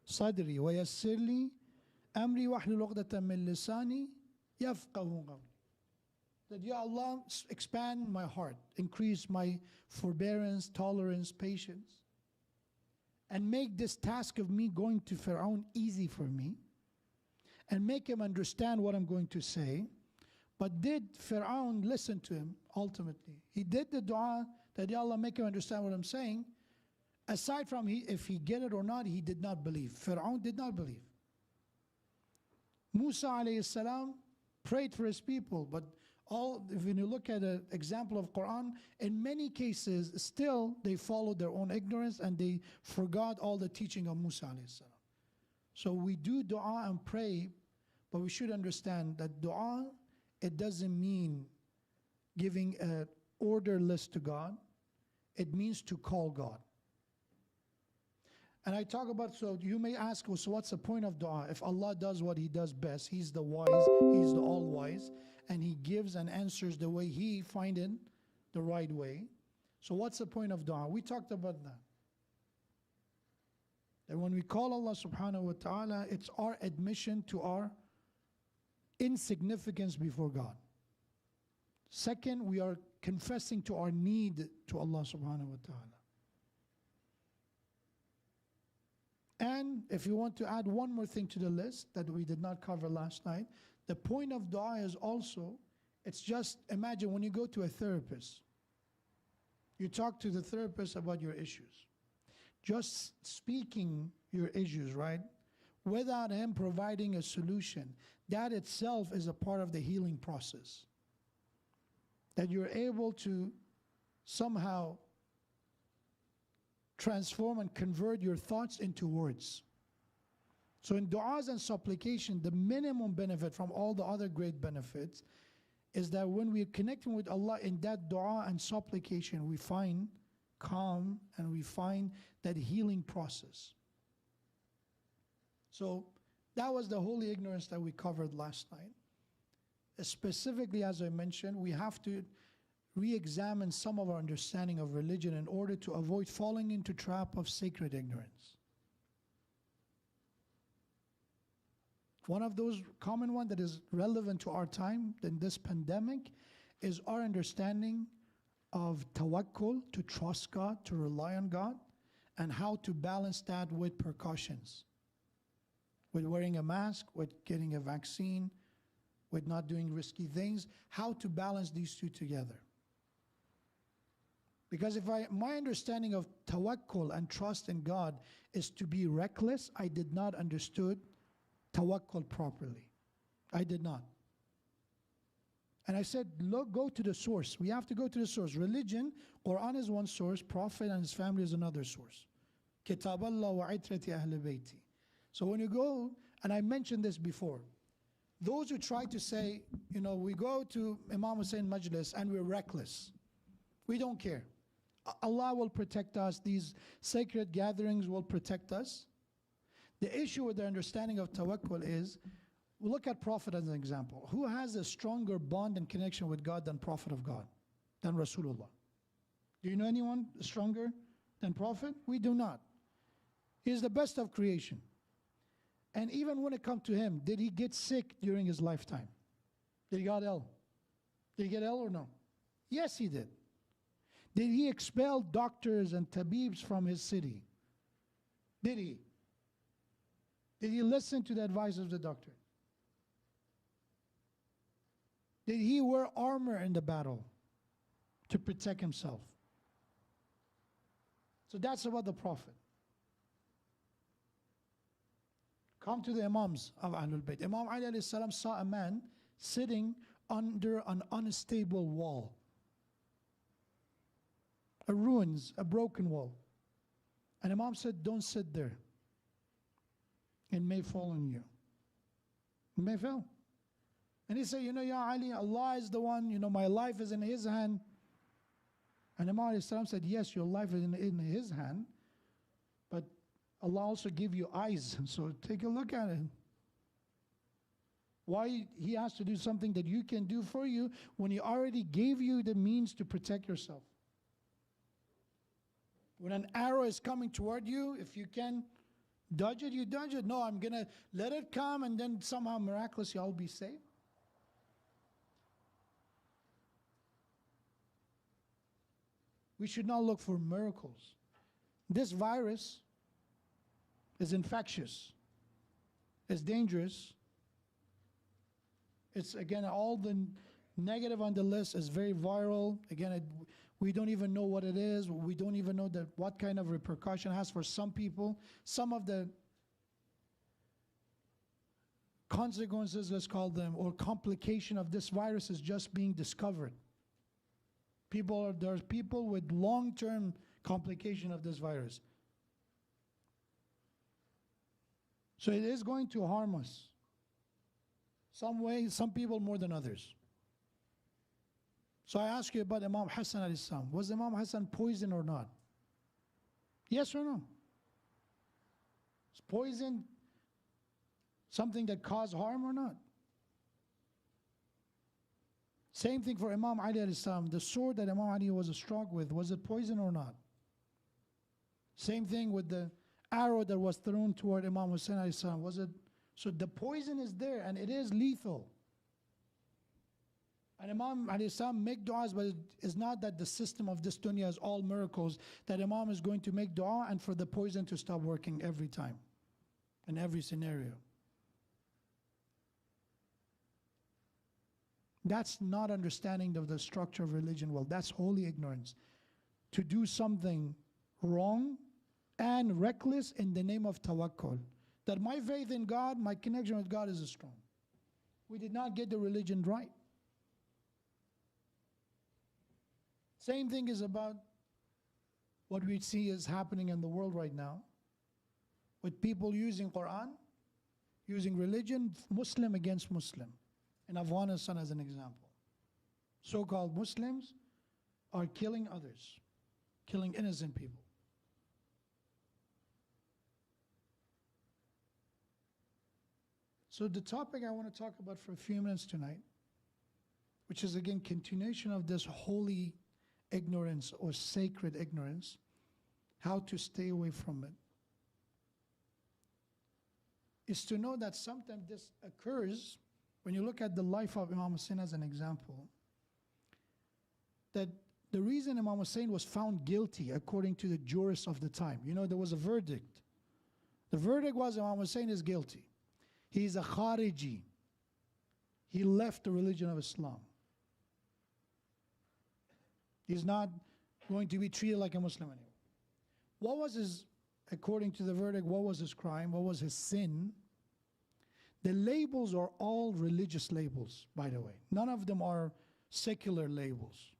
[SPEAKER 2] sadri wa yassir li amri wahlul 'uqdatan min lisani yafqahu qawli. That, Ya Allah, expand my heart, increase my forbearance, tolerance, patience, and make this task of me going to Pharaoh easy for me, and make him understand what I'm going to say. But did Pharaoh listen to him ultimately? He did the dua that, Ya Allah, make him understand what I'm saying. Aside from if he get it or not, he did not believe. Pharaoh did not believe. Musa alayhi salam prayed for his people, but if you look at an example of Quran, in many cases, still they followed their own ignorance and they forgot all the teaching of Musa alayhi salam. So we do dua and pray, but we should understand that dua, it doesn't mean giving an order list to God. It means to call God. And I talk about, so you may ask, well, so what's the point of dua? If Allah does what He does best, He's the wise, He's the all-wise, and He gives and answers the way He find it the right way. So what's the point of dua? We talked about that. That when we call Allah subhanahu wa ta'ala, it's our admission to our insignificance before God. Second, we are confessing to our need to Allah subhanahu wa ta'ala. And if you want to add one more thing to the list that we did not cover last night, the point of dua is also, it's just, imagine when you go to a therapist, you talk to the therapist about your issues. Just speaking your issues, right? Without him providing a solution, that itself is a part of the healing process. that you're able to somehow transform and convert your thoughts into words. So in du'as and supplication, the minimum benefit from all the other great benefits is that when we're connecting with Allah in that dua and supplication, we find calm and we find that healing process. So that was the holy ignorance that we covered last night. Specifically, as I mentioned, we have to re-examine some of our understanding of religion in order to avoid falling into trap of sacred ignorance. One of those common one that is relevant to our time in this pandemic is our understanding of tawakkul, to trust God, to rely on God, and how to balance that with precautions. With wearing a mask, with getting a vaccine, with not doing risky things, how to balance these two together. Because my understanding of tawakkul and trust in God is to be reckless, I did not understood tawakkul properly. I did not. And I said, look, go to the source. We have to go to the source. Religion, Quran is one source, Prophet and his family is another source. Kitab Allah wa itrati ahl bayti. So when you go, and I mentioned this before, those who try to say, we go to Imam Hussein Majlis and we're reckless. We don't care. Allah will protect us. These sacred gatherings will protect us. The issue with the understanding of tawakkul is, look at Prophet as an example. Who has a stronger bond and connection with God than Prophet of God, than Rasulullah? Do you know anyone stronger than Prophet? We do not. He is the best of creation. And even when it comes to him, did he get sick during his lifetime? Did he get ill? Did he get ill or no? Yes, he did. Did he expel doctors and tabibs from his city? Did he? Did he listen to the advice of the doctor? Did he wear armor in the battle to protect himself? So that's about the Prophet. Come to the Imams of Ahlul Bayt. Imam Ali alayhi salam saw a man sitting under an unstable wall. A ruins, a broken wall. And Imam said, don't sit there. It may fall on you. It may fall. And he said, Ya Ali, Allah is the one, my life is in His hand. And Imam alayhi salam said, yes, your life is in His hand, but Allah also give you eyes, so take a look at it. Why He has to do something that you can do for you when He already gave you the means to protect yourself? When an arrow is coming toward you, if you can dodge it, you dodge it. No, I'm going to let it come and then somehow miraculously I'll be saved. We should not look for miracles. This virus is infectious. It's dangerous. It's, again, all the negative on the list is very viral. Again, we don't even know what it is. We don't even know what kind of repercussion it has for some people. Some of the consequences, let's call them, or complication of this virus is just being discovered. There's people with long-term complication of this virus. So it is going to harm us. Some way, some people more than others. So I ask you about Imam Hassan alayhi salam. Was Imam Hassan poisoned or not? Yes or no? Is poison something that caused harm or not? Same thing for Imam Ali alayhi salam. The sword that Imam Ali was struck with, was it poison or not? Same thing with the arrow that was thrown toward Imam Hussein alayhi salam. Was it? So the poison is there and it is lethal. And Imam alayhi salam make du'as, but it's not that the system of this dunya is all miracles, that Imam is going to make du'a and for the poison to stop working every time, in every scenario. That's not understanding of the structure of religion well. That's holy ignorance. To do something wrong and reckless in the name of tawakkul. That my faith in God, my connection with God is strong. We did not get the religion right. Same thing is about what we see is happening in the world right now, with people using Quran, using religion, Muslim against Muslim. In Afghanistan as an example. So-called Muslims are killing others, killing innocent people. So the topic I want to talk about for a few minutes tonight, which is again continuation of this holy ignorance or sacred ignorance, how to stay away from it, is to know that sometimes this occurs when you look at the life of Imam Hussein as an example, that the reason Imam Hussein was found guilty according to the jurists of the time, there was a verdict. The verdict was Imam Hussein is guilty. He's a Khariji. He left the religion of Islam. He's not going to be treated like a Muslim anymore. What was his, according to the verdict, what was his crime? What was his sin? The labels are all religious labels, by the way. None of them are secular labels.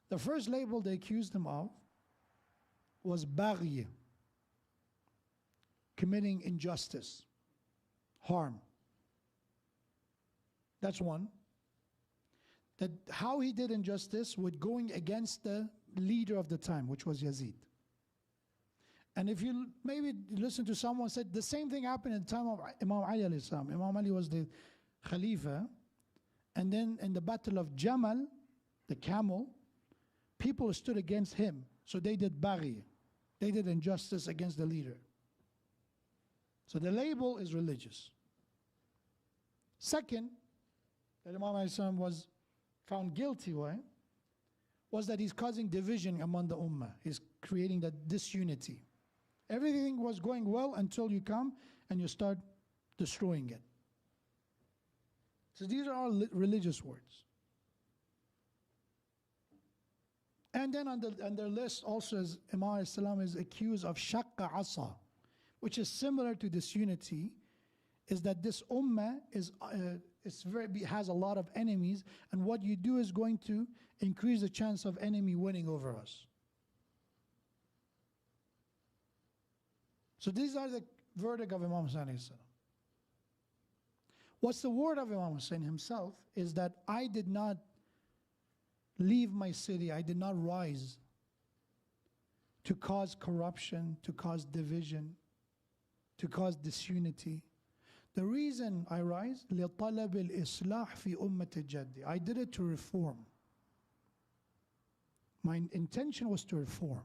[SPEAKER 2] The first label they accused him of was baghi, committing injustice, harm. That's one. That how he did injustice with going against the leader of the time, which was Yazid. And if you maybe listen to someone said the same thing happened in the time of Imam Ali alayhi salam. Imam Ali was the Khalifa, and then in the battle of Jamal, the camel, people stood against him. So they did baghi. They did injustice against the leader. So the label is religious. Second, that Imam alayhi salam was found guilty was that he's causing division among the ummah. He's creating that disunity. Everything was going well until you come and you start destroying it. So these are all religious words. And then on their list also is Imam as-salam is accused of shaqqa asa, which is similar to disunity, is that this ummah has a lot of enemies, and what you do is going to increase the chance of enemy winning over us. So these are the verdict of Imam Hussein alayhi salam. What's the word of Imam Hussein himself is that I did not leave my city, I did not rise to cause corruption, to cause division, to cause disunity. The reason I rise, لِطَلَبِ الْإِصْلَاحِ فِي أُمَّةِ الْجَدِّ. I did it to reform. My intention was to reform.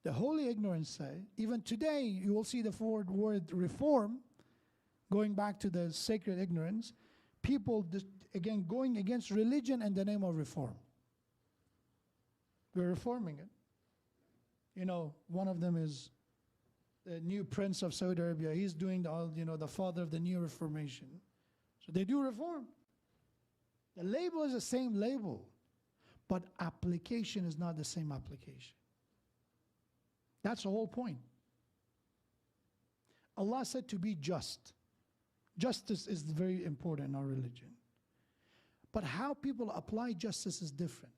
[SPEAKER 2] The holy ignorance say, even today you will see the word reform, going back to the sacred ignorance, people again going against religion in the name of reform. We're reforming it. One of them is the new prince of Saudi Arabia. He's doing the father of the new reformation. So they do reform. The label is the same label, but application is not the same application. That's the whole point. Allah said to be just. Justice is very important in our religion. But how people apply justice is different.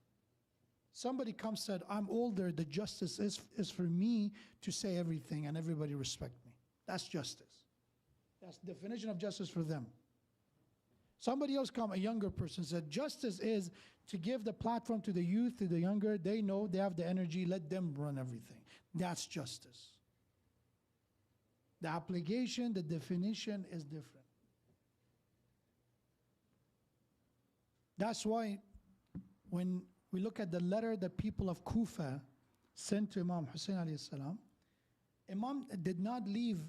[SPEAKER 2] Somebody comes and said, I'm older, the justice is for me to say everything and everybody respect me. That's justice. That's the definition of justice for them. Somebody else come, a younger person, said, justice is to give the platform to the youth, to the younger. They know, they have the energy, let them run everything. That's justice. The application, the definition is different. That's why when we look at the letter that people of Kufa sent to Imam Hussein alayhi salam, Imam did not leave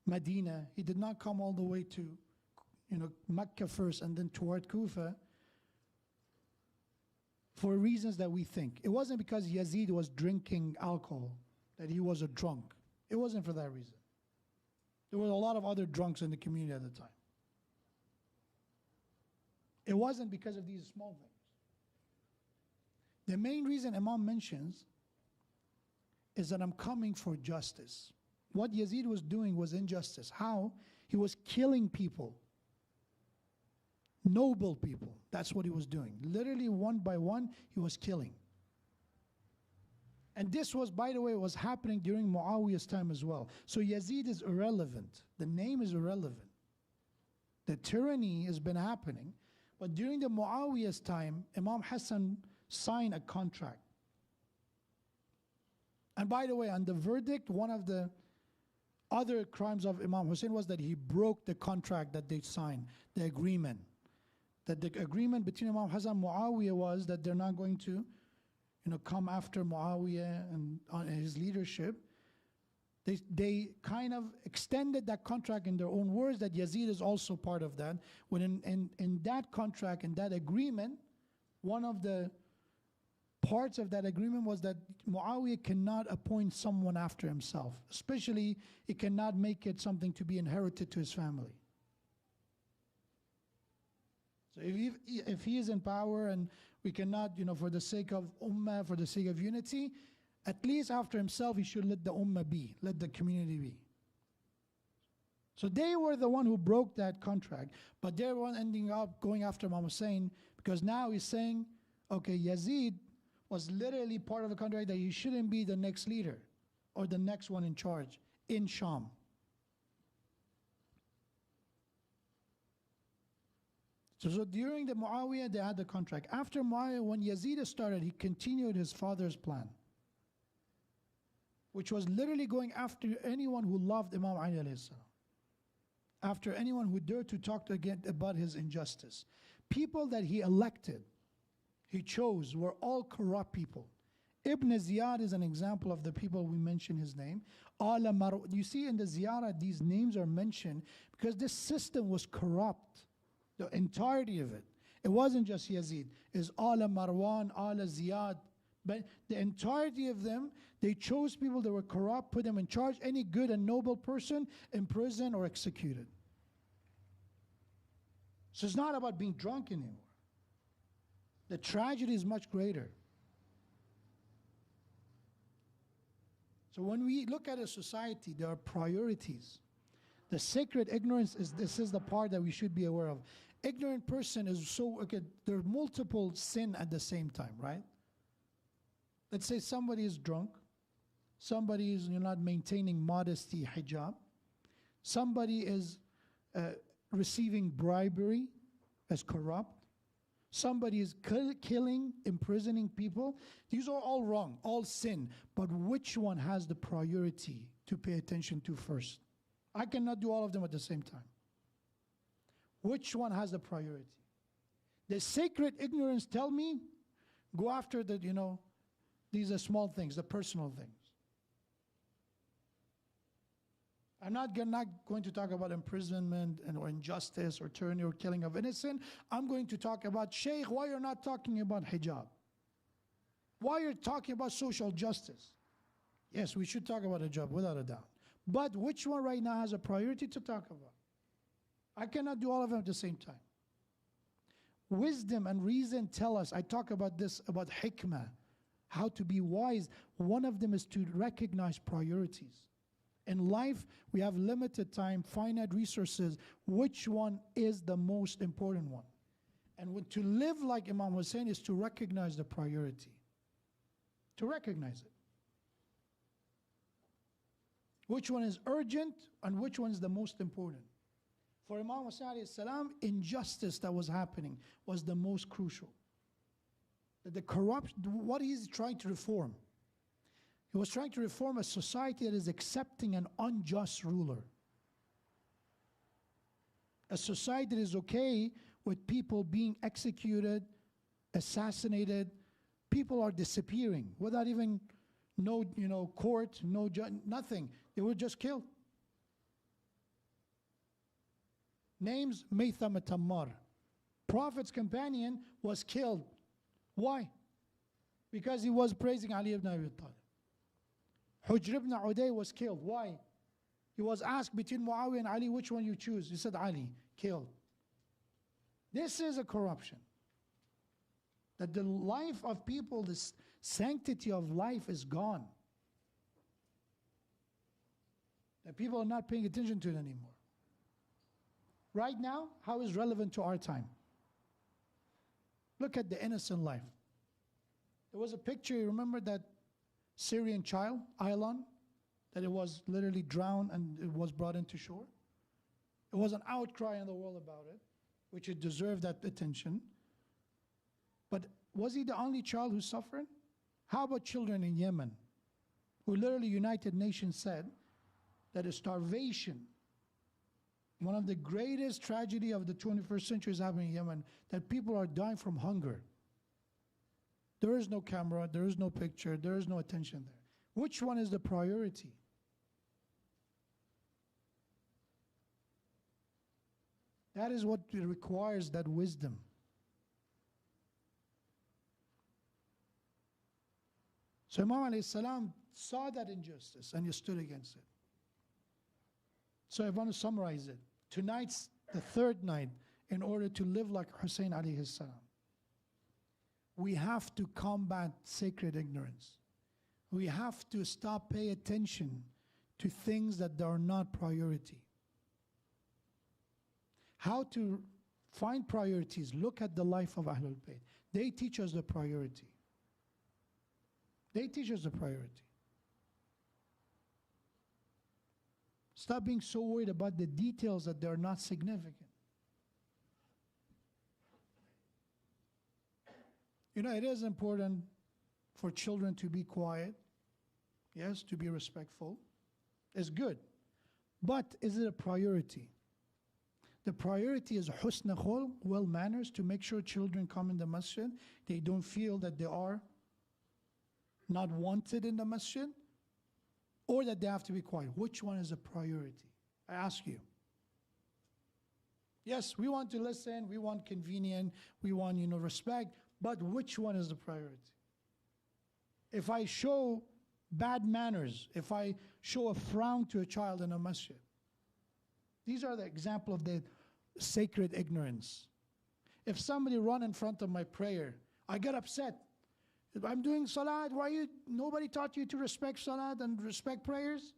[SPEAKER 2] Medina. He did not come all the way to Mecca first and then toward Kufa for reasons that we think. It wasn't because Yazid was drinking alcohol, that he was a drunk. It wasn't for that reason. There were a lot of other drunks in the community at the time. It wasn't because of these small things. The main reason Imam mentions is that I'm coming for justice. What Yazid was doing was injustice. How? He was killing people. noble people. That's what he was doing. Literally one by one, he was killing. And this was, by the way, was happening during Muawiyah's time as well. So Yazid is irrelevant. The name is irrelevant. The tyranny has been happening. But during the Muawiyah's time, Imam Hassan signed a contract. And by the way, on the verdict, one of the other crimes of Imam Hussein was that he broke the contract that they signed, the agreement. That the agreement between Imam Hassan and Muawiyah was that they're not going to, come after Muawiyah and on his leadership. They kind of extended that contract in their own words, that Yazid is also part of that. When in that contract, in that agreement, one of the parts of that agreement was that Muawiyah cannot appoint someone after himself. Especially, he cannot make it something to be inherited to his family. So if he is in power and we cannot, for the sake of ummah, for the sake of unity, at least after himself, he should let the ummah be, let the community be. So they were the one who broke that contract, but they're one ending up going after Imam Hussein, because now he's saying, okay, Yazid was literally part of the contract that he shouldn't be the next leader or the next one in charge in Sham. So during the Muawiyah, they had the contract. After Muawiyah, when Yazid started, he continued his father's plan, which was literally going after anyone who loved Imam Ali alayhi salam, after anyone who dared to talk again about his injustice. People that he elected, he chose, were all corrupt people. Ibn Ziyad is an example of the people we mention his name. You see in the Ziyarah, these names are mentioned because this system was corrupt. The entirety of it. It wasn't just Yazid. It's Ala Marwan, Ala Ziyad. But the entirety of them, they chose people that were corrupt, put them in charge. Any good and noble person, imprisoned or executed. So it's not about being drunk anymore. The tragedy is much greater. So when we look at a society, there are priorities. The sacred ignorance this is the part that we should be aware of. Ignorant person is so, okay, there are multiple sin at the same time, right? Let's say somebody is drunk, somebody is not maintaining modesty, hijab, somebody is receiving bribery as corrupt, somebody is killing, imprisoning people. These are all wrong, all sin. But which one has the priority to pay attention to first? I cannot do all of them at the same time. Which one has the priority? The sacred ignorance tell me, go after the, these are small things, the personal things. I'm not going to talk about imprisonment or injustice or tyranny or killing of innocent. I'm going to talk about, Sheikh, why you're not talking about hijab? Why you're talking about social justice? Yes, we should talk about hijab, without a doubt. But which one right now has a priority to talk about? I cannot do all of them at the same time. Wisdom and reason tell us, I talk about this, about hikmah, how to be wise. One of them is to recognize priorities. In life, we have limited time, finite resources. Which one is the most important one? And to live like Imam Hussein is to recognize the priority. To recognize it. Which one is urgent and which one is the most important? For Imam Hussein alayhi salam, injustice that was happening was the most crucial. The corruption, what he's trying to reform. He was trying to reform a society that is accepting an unjust ruler. A society that is okay with people being executed, assassinated. People are disappearing without even no court, no judge, nothing. They were just killed. Names Maytham Tammar. Prophet's companion was killed. Why? Because he was praising Ali ibn Abi Talib. Hujr ibn Uday was killed. Why? He was asked between Muawiyah and Ali, which one you choose? He said Ali, killed. This is a corruption. That the life of people, this sanctity of life is gone. That people are not paying attention to it anymore. Right now, how is relevant to our time? Look at the innocent life. There was a picture, you remember that Syrian child, Aylan, that it was literally drowned and it was brought into shore? It was an outcry in the world about it, which it deserved that attention. But was he the only child who suffered? How about children in Yemen, who literally United Nations said that a starvation, one of the greatest tragedy of the 21st century is happening in Yemen, that people are dying from hunger. There is no camera, there is no picture, there is no attention there. Which one is the priority? That is what requires that wisdom. So Imam alayhi salam saw that injustice and he stood against it. So I want to summarize it. Tonight's the third night in order to live like Hussein alayhi salam. We have to combat sacred ignorance. We have to stop paying attention to things that are not priority. How to find priorities? Look at the life of Ahlul Bayt. They teach us the priority. They teach us the priority. Stop being so worried about the details that they are not significant. You know, it is important for children to be quiet. Yes, to be respectful. It's good. But is it a priority? The priority is husn khulq, well manners, to make sure children come in the masjid. They don't feel that they are not wanted in the masjid, or that they have to be quiet. Which one is a priority? I ask you. Yes, we want to listen, we want convenience, we want, respect, but which one is the priority? If I show bad manners, if I show a frown to a child in a masjid, these are the example of the sacred ignorance. If somebody run in front of my prayer, I get upset. If I'm doing salat, nobody taught you to respect salat and respect prayers?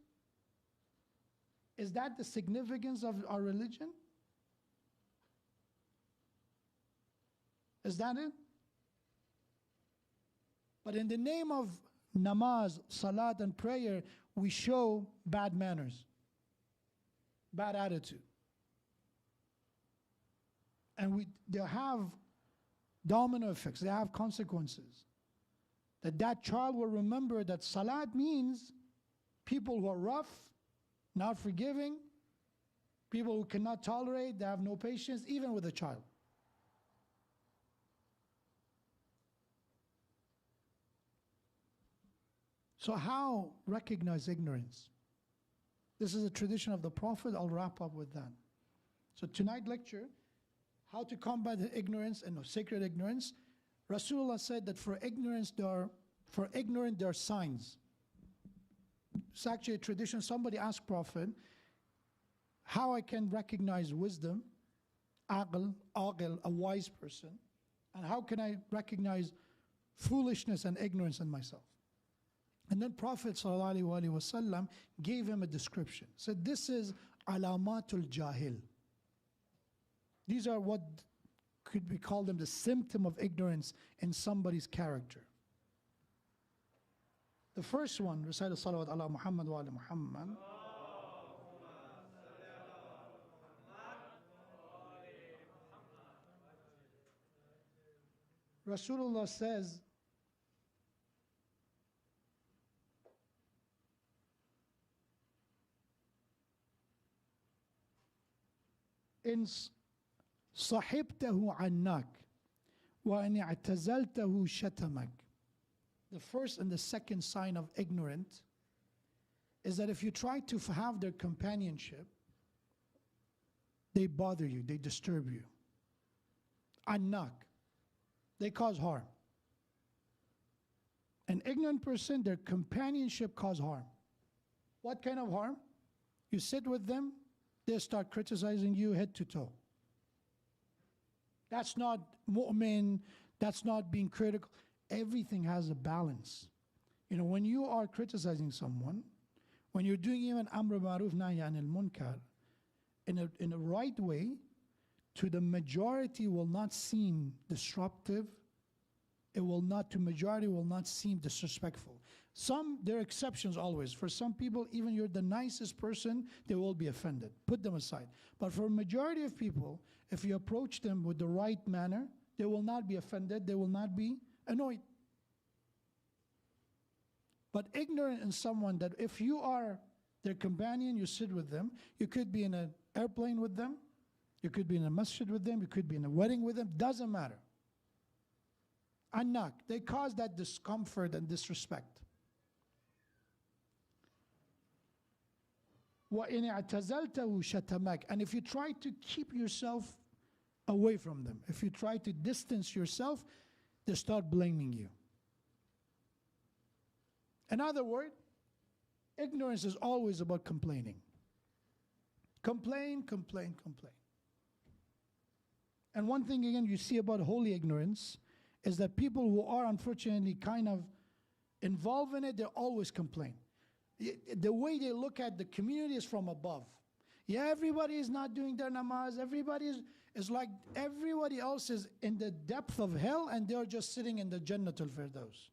[SPEAKER 2] Is that the significance of our religion? Is that it? But in the name of namaz, salat, and prayer, we show bad manners, bad attitude. And they have domino effects, they have consequences. That child will remember that salat means people who are rough, not forgiving, people who cannot tolerate, they have no patience, even with a child. So how recognize ignorance? This is a tradition of the Prophet. I'll wrap up with that. So tonight's lecture, how to combat ignorance and sacred ignorance. Rasulullah said that for ignorant there are signs. It's actually a tradition. Somebody asked Prophet, how I can recognize wisdom, aql, a wise person, and how can I recognize foolishness and ignorance in myself? And then Prophet ﷺ gave him a description. Said, this is alamatul jahil. These are what could we call them the symptom of ignorance in somebody's character. The first one, recite salawat ala Muhammad wa ala Muhammad. Rasulullah says, in صحبته عنك وإن اعتزلته شتمك. The first and the second sign of ignorant is that if you try to have their companionship, they bother you, they disturb you. Annak, they cause harm. An ignorant person, their companionship cause harm. What kind of harm? You sit with them, they start criticizing you head to toe. That's not mu'min, that's not being critical. Everything has a balance. When you are criticizing someone, when you're doing even amr ma'ruf nahy anil munkar, in a right way, to the majority will not seem disruptive. It will not, to majority will not seem disrespectful. There are exceptions always. For some people, even you're the nicest person, they will be offended. Put them aside. But for a majority of people, if you approach them with the right manner, they will not be offended, they will not be annoyed. But ignorant in someone that if you are their companion, you sit with them, you could be in an airplane with them, you could be in a masjid with them, you could be in a wedding with them, doesn't matter. Anak, they cause that discomfort and disrespect. وَإِنِ اعْتَزَلْتَهُ شَتَمَكَ. And if you try to keep yourself away from them, if you try to distance yourself, they start blaming you. In other words, ignorance is always about complaining. Complain, complain, complain. And one thing again you see about holy ignorance is that people who are unfortunately kind of involved in it, they always complain. The way they look at the community is from above. Yeah, everybody is not doing their namaz. Everybody is like everybody else is in the depth of hell and they're just sitting in the Jannatul Firdaus.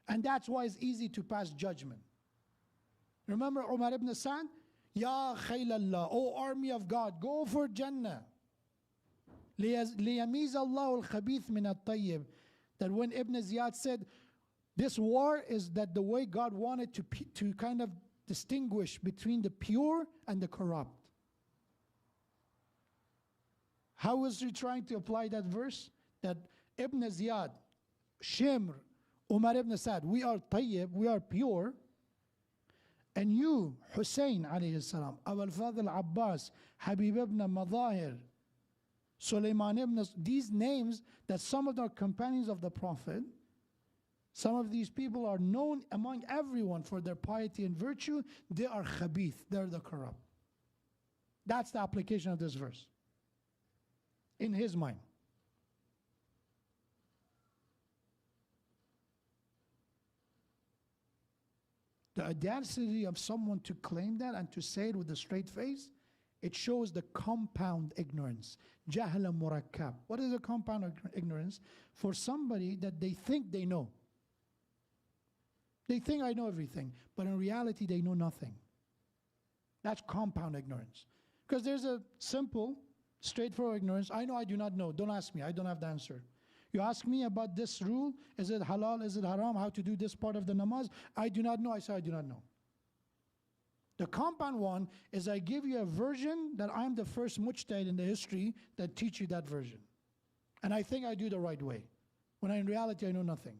[SPEAKER 2] And that's why it's easy to pass judgment. Remember Umar ibn Sa'd? Ya khaylallah, O army of God, go for Jannah. لِيَمِيزَ اللَّهُ الْخَبِيثِ مِنَ الطَّيِّبِ. That when Ibn Ziyad said, this war is that the way God wanted to kind of distinguish between the pure and the corrupt. How was he trying to apply that verse? That Ibn Ziyad, Shimr, Umar ibn Sa'd, we are tayyib, we are pure. And you, Hussein alayhi salam, Abu al-Fadl Abbas, Habib ibn Madahir, Sulaiman ibn, these names that some of the companions of the Prophet, some of these people are known among everyone for their piety and virtue. They are khabith, they're the corrupt. That's the application of this verse in his mind. The audacity of someone to claim that and to say it with a straight face, it shows the compound ignorance. Jahla murakkab. What is a compound ignorance? For somebody that they think they know. They think I know everything, but in reality they know nothing. That's compound ignorance. Because there's a simple, straightforward ignorance. I know I do not know. Don't ask me. I don't have the answer. You ask me about this rule, is it halal, is it haram, how to do this part of the namaz? I do not know. I say I do not know. The compound one is I give you a version that I'm the first mujtahid in the history that teach you that version. And I think I do the right way, when in reality I know nothing.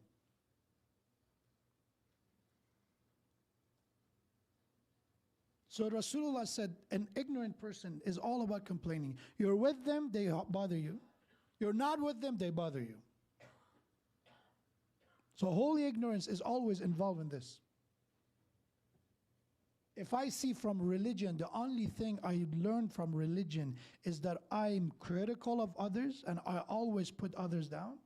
[SPEAKER 2] So Rasulullah said, an ignorant person is all about complaining. You're with them, they bother you. You're not with them, they bother you. So holy ignorance is always involved in this. If I see from religion, the only thing I learned from religion is that I'm critical of others and I always put others down.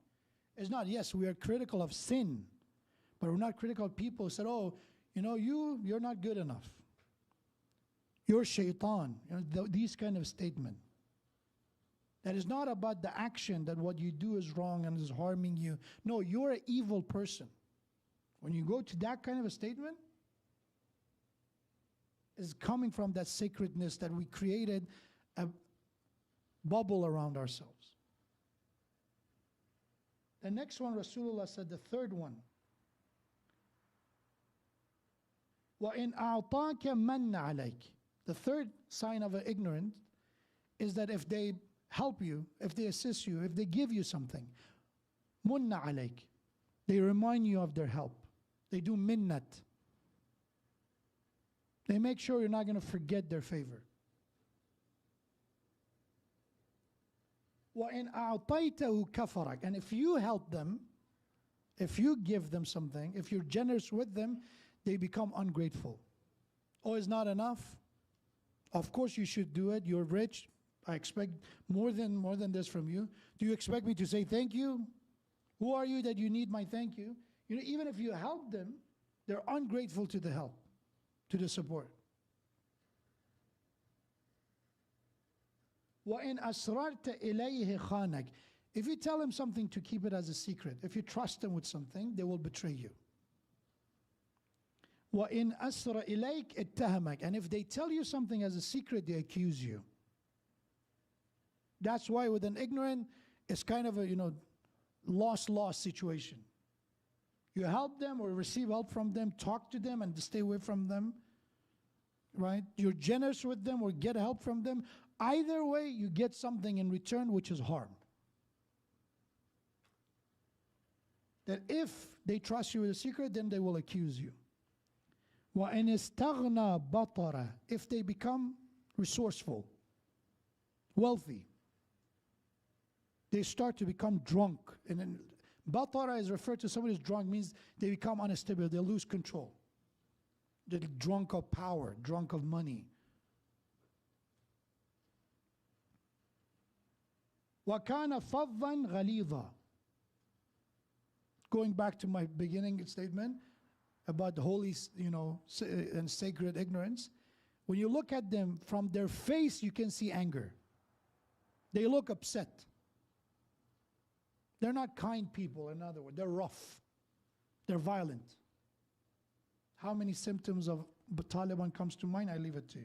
[SPEAKER 2] It's not, yes, we are critical of sin, but we're not critical of people who said, oh, you're not good enough. You're shaitan. These kind of statement. That is not about the action, that what you do is wrong and is harming you. No, you're an evil person. When you go to that kind of a statement, is coming from that sacredness that we created a bubble around ourselves. The next one, Rasulullah said, the third one. وَإِنْ أَعْطَاكَ مَنَّ عَلَيْكَ. The third sign of an ignorant is that if they help you, if they assist you, if they give you something, munna alayk, they remind you of their help. They do minnat. They make sure you're not going to forget their favor. وَإِنْ أَعْطَيْتَهُ كَفَرَكَ. And if you help them, if you give them something, if you're generous with them, they become ungrateful. Oh, it's not enough? Of course you should do it. You're rich. I expect more than this from you. Do you expect me to say thank you? Who are you that you need my thank you? Even if you help them, they're ungrateful to the help, to the support. وَإِنْ أَسْرَرْتَ إِلَيْهِ خَانَكَ. If you tell him something to keep it as a secret, if you trust them with something, they will betray you. وَإِنْ أَسْرَ إِلَيْكَ اتَّهَمَكَ. And if they tell you something as a secret, they accuse you. That's why with an ignorant, it's kind of a, lost situation. You help them or receive help from them, talk to them and stay away from them, right? You're generous with them or get help from them. Either way, you get something in return, which is harm. That if they trust you with a secret, then they will accuse you. وَإِنِ اسْتَغْنَى بَطَرَ. If they become resourceful, wealthy, they start to become drunk. And then batara is referred to somebody who's drunk, means they become unstable, they lose control. They're drunk of power, drunk of money. وَكَانَ فَضًّا غَلِيظًا. Going back to my beginning statement about the holy, and sacred ignorance. When you look at them, from their face you can see anger. They look upset. They're not kind people, in other words. They're rough. They're violent. How many symptoms of Taliban comes to mind? I leave it to you.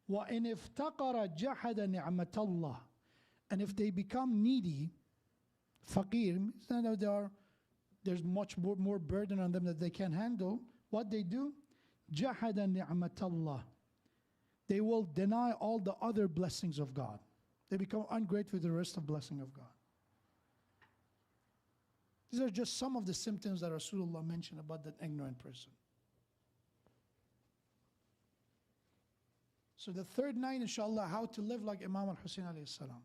[SPEAKER 2] وَإِنْ افتقر جَحَدَ نِعْمَةَ اللَّهِ. And if they become needy, faqir, there's much more burden on them that they can't handle. What they do? جَحَدَ نِعْمَةَ اللَّهِ. They will deny all the other blessings of God. They become ungrateful with the rest of blessing of God. These are just some of the symptoms that Rasulullah mentioned about that ignorant person. So the third night, inshallah, how to live like Imam al-Hussein alayhi salam.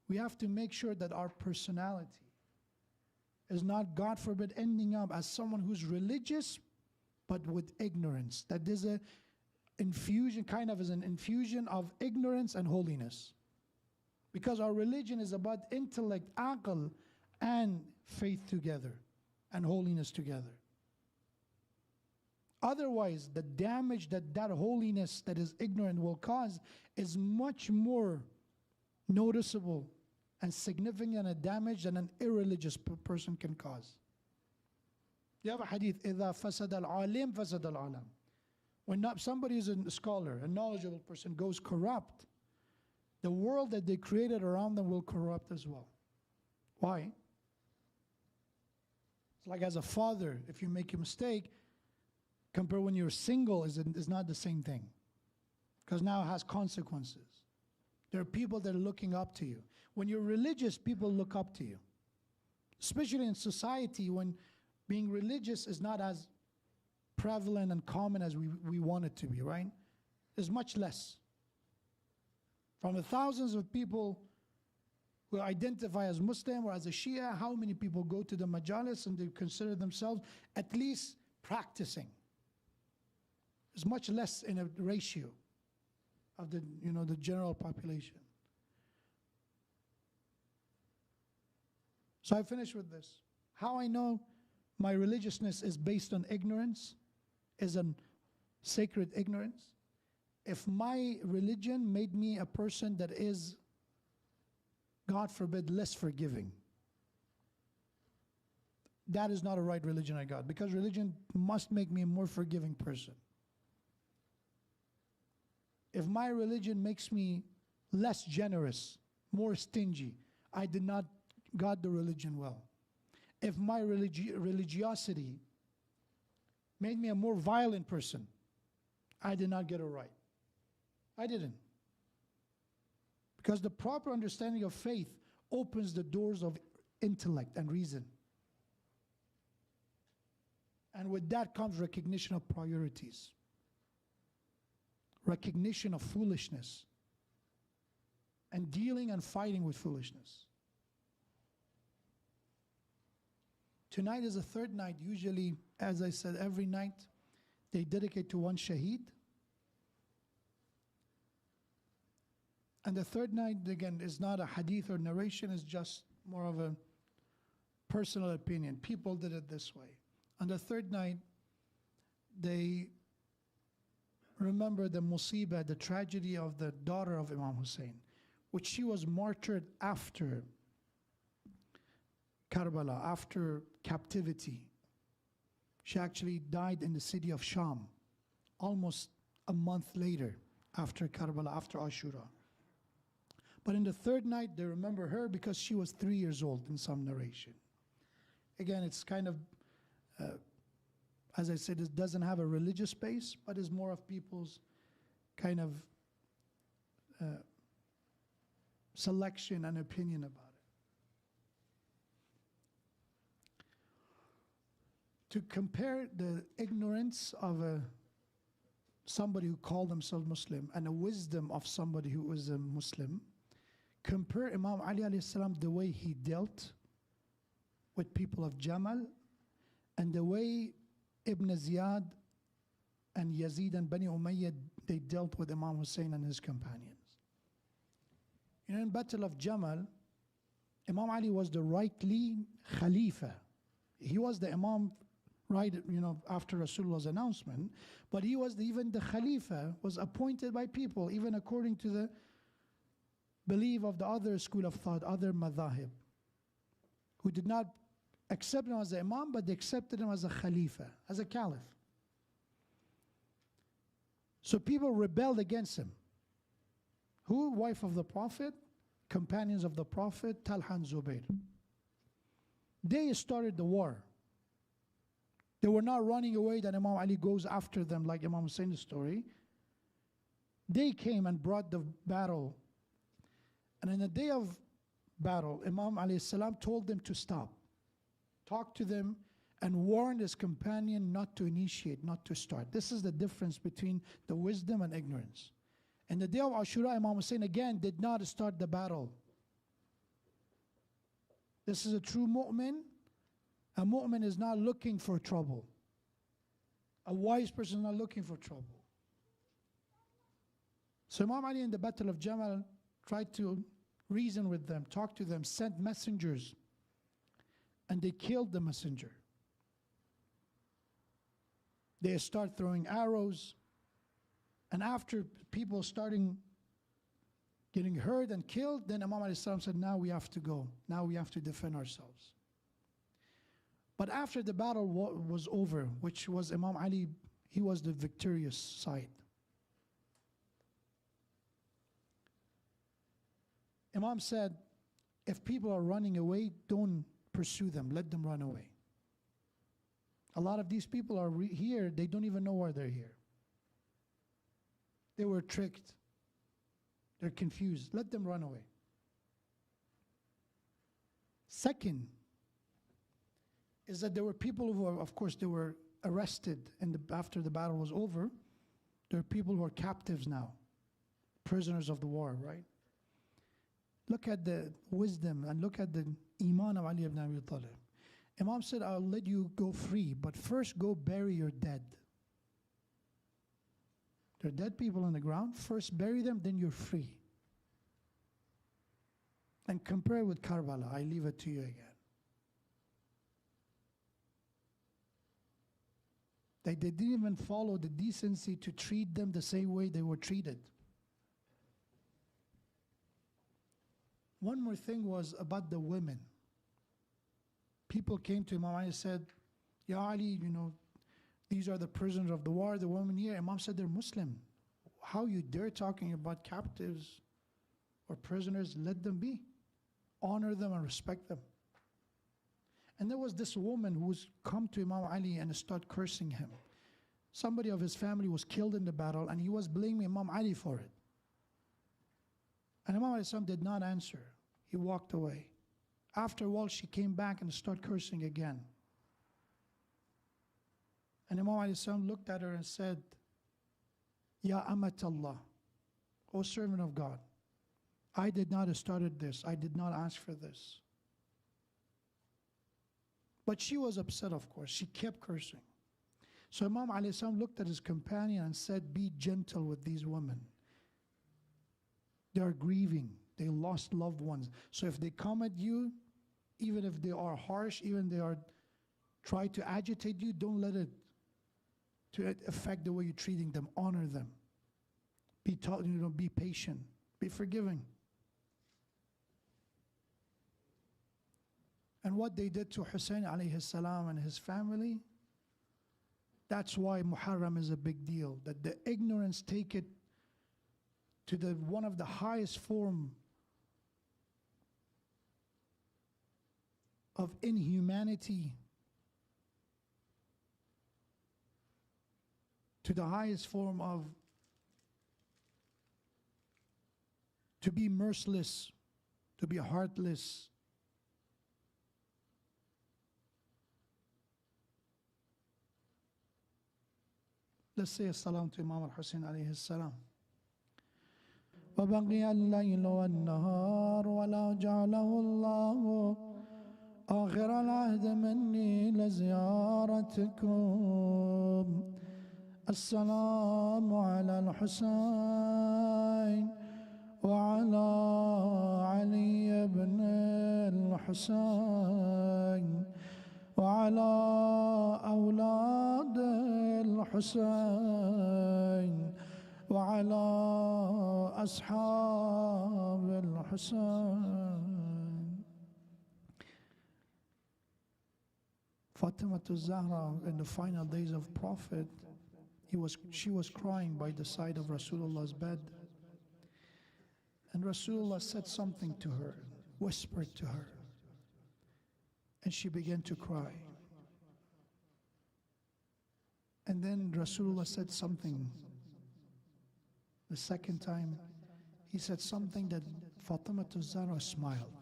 [SPEAKER 2] We have to make sure that our personality is not, God forbid, ending up as someone who's religious but with ignorance. That there's a infusion, kind of as an infusion of ignorance and holiness. Because our religion is about intellect, aql, and faith together, and holiness together. Otherwise, the damage that holiness that is ignorant will cause is much more noticeable and significant a damage than an irreligious person can cause. You have a hadith, إِذَا فَسَدَ الْعَالِمْ فَسَدَ الْعَالَمْ. When somebody is a scholar, a knowledgeable person, goes corrupt, the world that they created around them will corrupt as well. Why? It's like as a father, if you make a mistake, compare when you're single is not the same thing. Because now it has consequences. There are people that are looking up to you. When you're religious, people look up to you. Especially in society when being religious is not as prevalent and common as we want it to be, right? There's much less. From the thousands of people who identify as Muslim or as a Shia, how many people go to the majalis and they consider themselves at least practicing? There's much less in a ratio of the general population. So I finish with this. How I know my religiousness is based on ignorance, is on sacred ignorance. If my religion made me a person that is, God forbid, less forgiving, that is not a right religion I got, because religion must make me a more forgiving person. If my religion makes me less generous, more stingy, I did not got the religion well. If my religiosity made me a more violent person, I did not get it right. I didn't. Because the proper understanding of faith opens the doors of intellect and reason. And with that comes recognition of priorities, recognition of foolishness, and dealing and fighting with foolishness. Tonight is the third night. Usually, as I said, every night they dedicate to one shaheed. And the third night, again, is not a hadith or narration, it's just more of a personal opinion. People did it this way. On the third night, they remember the musibah, the tragedy of the daughter of Imam Hussein, which she was martyred after Karbala, after captivity. She actually died in the city of Sham, almost a month later, after Karbala, after Ashura. But in the third night, they remember her because she was 3 years old in some narration. Again, it's kind of, as I said, it doesn't have a religious base, but is more of people's kind of selection and opinion about it. To compare the ignorance of somebody who called themselves Muslim and the wisdom of somebody who was a Muslim, compare Imam Ali alayhi salam, the way he dealt with people of Jamal and the way Ibn Ziyad and Yazid and Bani Umayyad, they dealt with Imam Hussein and his companions. You know, in Battle of Jamal, Imam Ali was the rightly Khalifa. He was the Imam, right, you know, after Rasulullah's announcement, but he was even the Khalifa, was appointed by people, even according to the belief of the other school of thought, other madhahib, who did not accept him as the Imam, but they accepted him as a Khalifa, as a Caliph. So people rebelled against him. Who? Wife of the Prophet, companions of the Prophet, Talha and Zubayr. They started the war. They were not running away that Imam Ali goes after them like Imam Hussein's story. They came and brought the battle. And in the day of battle, Imam alayhi salam told them to stop, talk to them, and warned his companion not to initiate, not to start. This is the difference between the wisdom and ignorance. In the day of Ashura, Imam Hussein again did not start the battle. This is a true mu'min. A mu'min is not looking for trouble. A wise person is not looking for trouble. So Imam Ali in the Battle of Jamal tried to reason with them, talk to them, sent messengers, and they killed the messenger. They start throwing arrows, and after people starting getting hurt and killed, then Imam alayhi salam said, now we have to go. Now we have to defend ourselves. But after the battle was over, which was Imam Ali, he was the victorious side. Imam said, if people are running away, don't pursue them, let them run away. A lot of these people are here, they don't even know why they're here. They were tricked. They're confused. Let them run away. Second, is that there were people who were, of course, they were arrested after the battle was over. There are people who are captives now, prisoners of the war, right? Look at the wisdom and look at the iman of Ali ibn Abi Talib. Imam said, I'll let you go free, but first go bury your dead. There are dead people on the ground. First bury them, then you're free. And compare with Karbala. I leave it to you again. They didn't even follow the decency to treat them the same way they were treated. One more thing was about the women. People came to Imam Ali and said, Ya Ali, you know, these are the prisoners of the war, the women here. Imam said they're Muslim. How you dare talking about captives or prisoners? Let them be. Honor them and respect them. And there was this woman who was come to Imam Ali and start cursing him. Somebody of his family was killed in the battle and he was blaming Imam Ali for it. And Imam Ali did not answer. He walked away. After a while, she came back and started cursing again. And Imam Ali looked at her and said, Ya Amatallah, O servant of God, I did not have started this. I did not ask for this. But she was upset, of course. She kept cursing. So Imam Ali looked at his companion and said, be gentle with these women. They are grieving. They lost loved ones. So if they come at you, even if they are harsh, even they are try to agitate you, don't let it to affect the way you're treating them. Honor them. Be patient. Be forgiving. And what they did to Hussein alayhi salam and his family, that's why Muharram is a big deal. That the ignorance take it to the one of the highest form of inhumanity, to the highest form of to be merciless, to be heartless. Let's say as-salam to Imam al-Hussein alayhi salam. وبقي الليل والنهار ولا جعله الله آخر العهد مني لزيارتكم السلام على الحسين وعلى علي بن الحسين وعلى أولاد الحسين وعلى أصحاب الحسين. Fatima Zahra, in the final days of Prophet, she was crying by the side of Rasulullah's bed. And Rasulullah said something to her, whispered to her, and she began to cry. And then Rasulullah said something. The second time, he said something that Fatima Zahra smiled.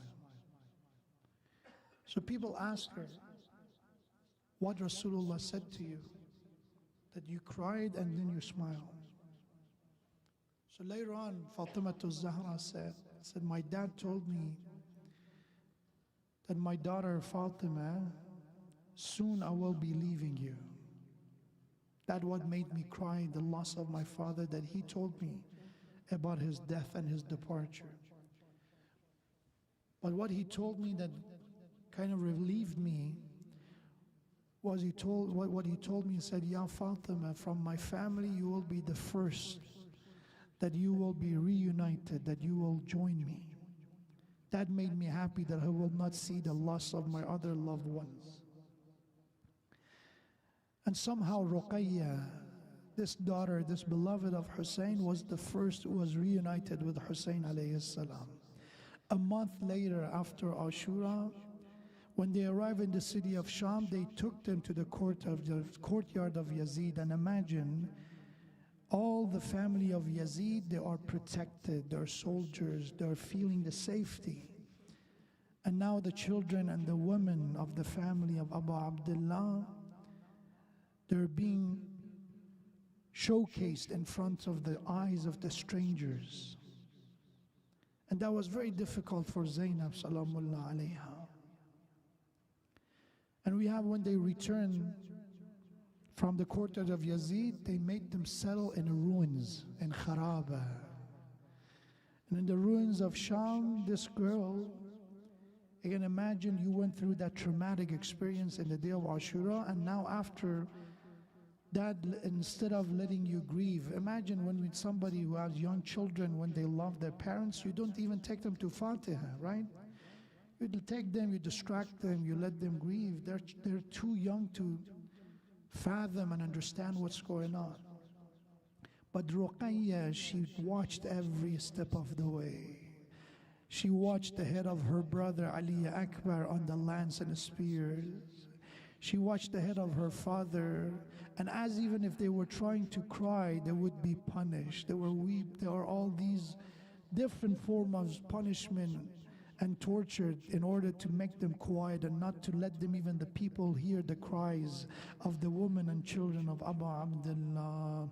[SPEAKER 2] So people asked her, what Rasulullah said to you, that you cried and then you smiled. So later on, Fatima Zahra said, my dad told me that my daughter Fatima, soon I will be leaving you. That what made me cry, the loss of my father, that he told me about his death and his departure. But what he told me that kind of relieved me was what he told me, he said, Ya Fatima, from my family you will be the first, that you will be reunited, that you will join me. That made me happy that I will not see the loss of my other loved ones. And somehow Ruqayya, this daughter, this beloved of Hussein, was the first who was reunited with Hussein alayhi salam. A month later, after Ashura, when they arrived in the city of Sham, they took them to the courtyard of Yazid. And imagine, all the family of Yazid, they are protected, they're soldiers, they're feeling the safety. And now the children and the women of the family of Abu Abdullah, they're being showcased in front of the eyes of the strangers. And that was very difficult for Zainab salamullah alayha. And we have, when they returned from the courtyard of Yazid, they made them settle in ruins, in Kharaba. And in the ruins of Sham, this girl, you can imagine you went through that traumatic experience in the day of Ashura, and now after that, instead of letting you grieve, imagine when somebody who has young children, when they love their parents, you don't even take them to Fatiha, right? You take them, you distract them, you let them grieve. They're too young to fathom and understand what's going on. But Ruqayya, she watched every step of the way. She watched the head of her brother Ali Akbar on the lance and the spears. She watched the head of her father, and as even if they were trying to cry, they would be punished. They were weep. There are all these different forms of punishment and tortured in order to make them quiet and not to let them, even the people, hear the cries of the women and children of Abu Abdullah.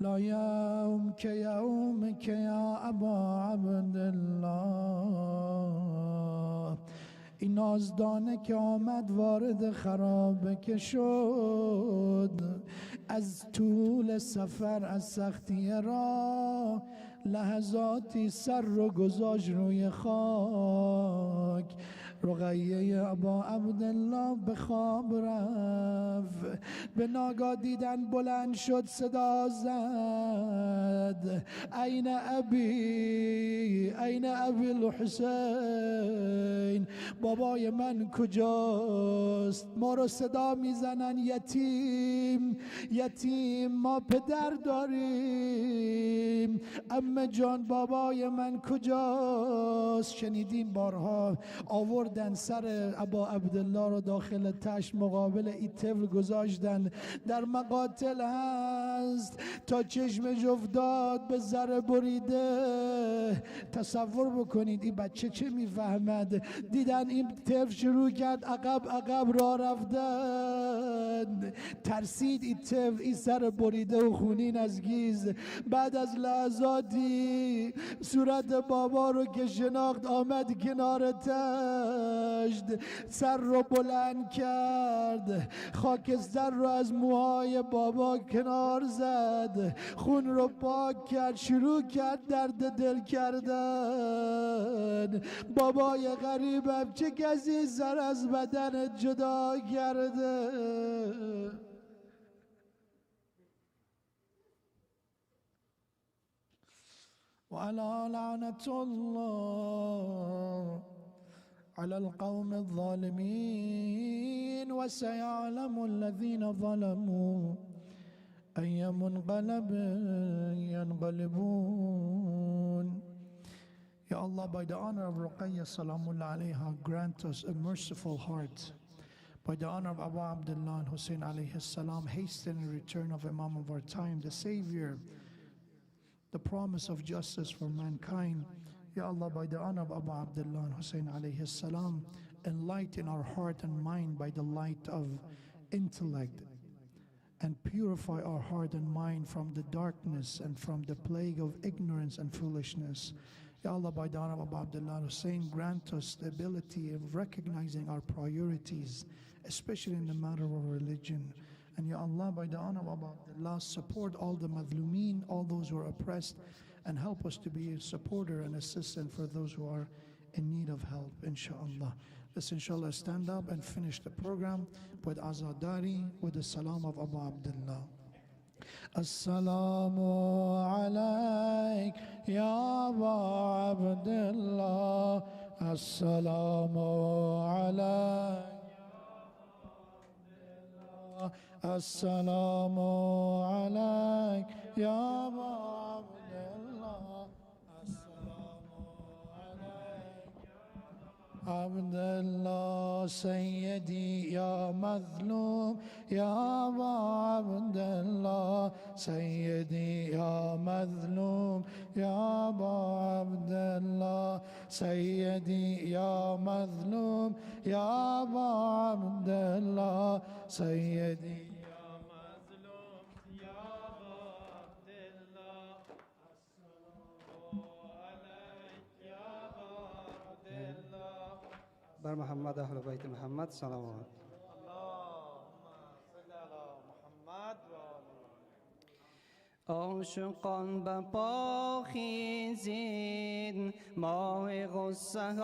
[SPEAKER 2] لا يومك يومك يا أبا عبد الله این آزدانه که آمد وارد خرابه شد از طول سفر از سختی راه لحظاتی سر رو گذاشت روی خاک رقیه ابا عبدالله به خواب رفت، به ناگاه دیدن بلند شد صدا زد این ابی این ابی الحسین، بابای من کجاست؟ ما رو صدا میزنن یتیم یتیم، ما پدر داریم، عمه جان بابای من کجاست؟ شنیدیم بارها آوردن سر ابا عبدالله رو داخل تشت مقابل این طفل گذاشتن، در مقاتل هست تا چشمش افتاد به زر بریده. تصور بکنید این بچه چه میفهمد؟ دیدن این طفل شروع کرد عقب عقب راه رفتن، ترسید این طفل، این سر بریده و خونین از گیز. بعد از لحظاتی صورت بابا رو که شناخت آمد کنار تشت، سر رو بلند کرد، خاکستر رو از موهای بابا کنار زد، خون رو پاک کرد، شروع کرد درد دل کردن. بابای غریبم چه کسی سر از بدن جدا کرده؟ وعلى لعنة الله على القوم الظالمين، وسيعلم الذين ظلموا أي منقلب ينقلبون. Ya Allah, by the honor of Ruqayya Salamullah alayha, grant us a merciful heart. By the honor of Abu Abdullah and Hussein alayhi salam, hasten the return of Imam of our time, the Savior, the promise of justice for mankind. Ya Allah, by the honor of Abu Abdullah and Hussein alayhi salam, enlighten our heart and mind by the light of intellect, and purify our heart and mind from the darkness and from the plague of ignorance and foolishness. Ya Allah, by the honor of Abu Abdullah and Hussein, grant us the ability of recognizing our priorities, especially in the matter of religion. And Ya Allah, by the honor of Abu Abdullah, support all the madhlumeen, all those who are oppressed, and help us to be a supporter and assistant for those who are in need of help, inshallah. Let's inshallah stand up and finish the program with Azadari, with the salam of Abu Abdullah. Assalamu alayk ya Abu Abdullah, Assalamu alayk. Assalamu alayk ya Abu Abdullah, Assalamu alayk Abdullah, Sayyidi ya Mazlum ya Abu Abdullah, Sayyidi ya Mazlum ya Abu Abdullah, Sayyidi ya Mazlum ya Abu Abdullah, Sayyidi
[SPEAKER 9] بر محمد اهل بیت محمد صلوات. عاشقان به پا خیزید، ماه غصه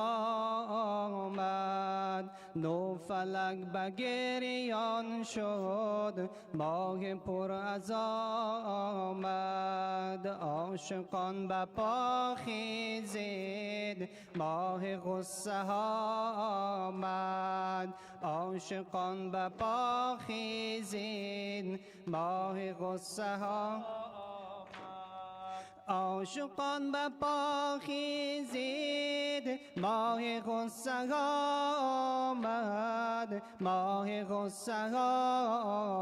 [SPEAKER 9] آمد، نو فلک به گریان شد، ماه پر از آمد. عاشقان به پا خیزید، ماه غصه آمد، عاشقان به پا خیزید، ماه غصه آمد. عاشقان به پا خیزید، ماه غصه آمد، ماه غصه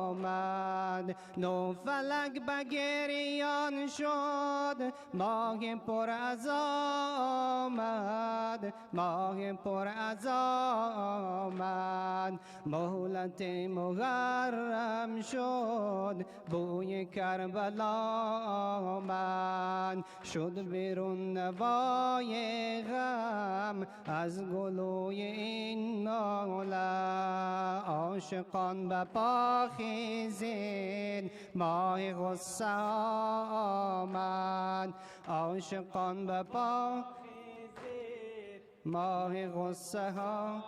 [SPEAKER 9] آمد، نو فلک به گریان شد، ماه پر از آمد، ماه پر از آمد. مهلت محرم شد، بوی کربلا آمد، شد بیرون نوای غم از گلوی این ناله. عاشقان به پا خیزید، ماه غصه آمد، عاشقان به پا ماه غصه ها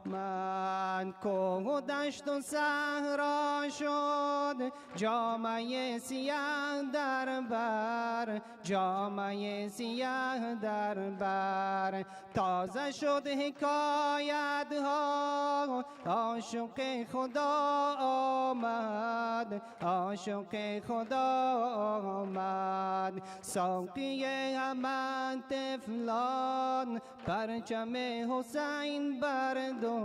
[SPEAKER 9] من کوه و دشت و صحرا شد جامعه سیاه در بر جامعه سیاه در بر تازه شد حکایت ها عاشق خدا آمد عاشق خدا آمد ساقی همه طفلان پرچم حسین برداشت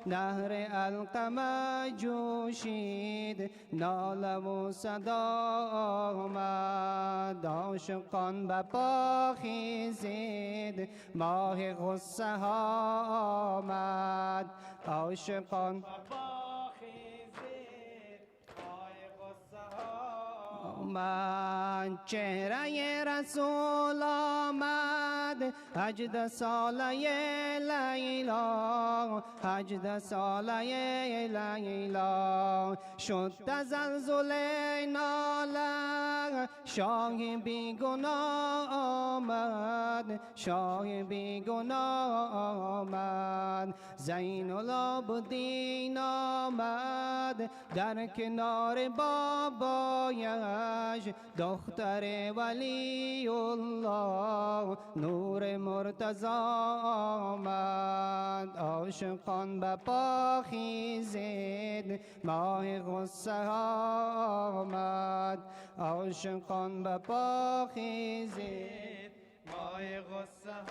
[SPEAKER 9] نهر القمه جوشید ناله و صدا آمد عاشقان به پا خیزید ماه غصه ها آمد عاشقان به پا خیزید ماه غصه ها آمد چهره رسول آمد 18 ساله لیلا 18 ساله لیلا شد تزلزل ناله شاه بیگناه آمد شاه بیگناه آمد زین العابدین آمد در کنار بابایش دختر ولی الله نور مرتضی آمد عاشقان به پا خیزید ماه غصه آمد عاشقان به پا خیزید ماه غصه آمد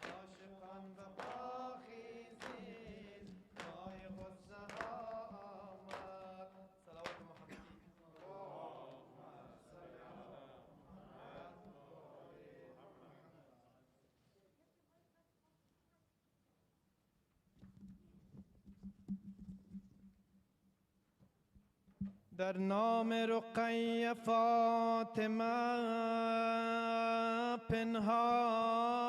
[SPEAKER 9] عاشقان به پا خیزید ماه غصه آمد صلوات محمد
[SPEAKER 5] در نام رقیه فاطمه پنهان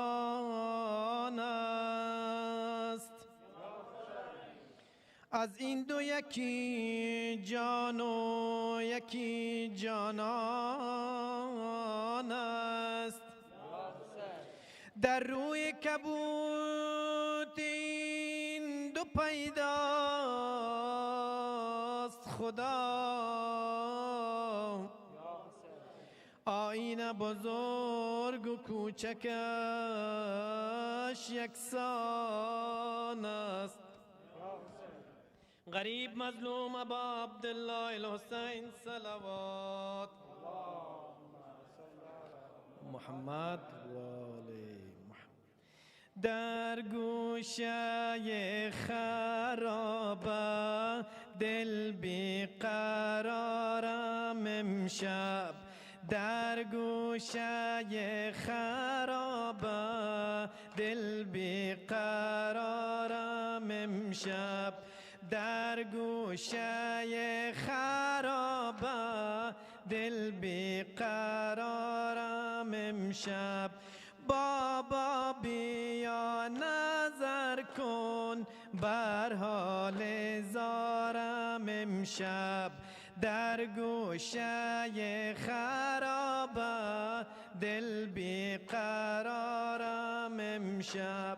[SPEAKER 5] است از این دو یکی جان و یکی جانان است در روی کبوت این دو پیداست خدا آینه بزرگ و کوچکش یکسان است غریب مظلوم ابا عبدالله الحسین صلوات محمد و آل محمد در گوشه خرابه دل بیقرارم امشب در گوشه خرابه دل بیقرارم امشب در گوشه خرابه دل بیقرارم امشب بابا بیا نظر کن بر حال زارم امشب در گوشه خرابه دل بیقرارم امشب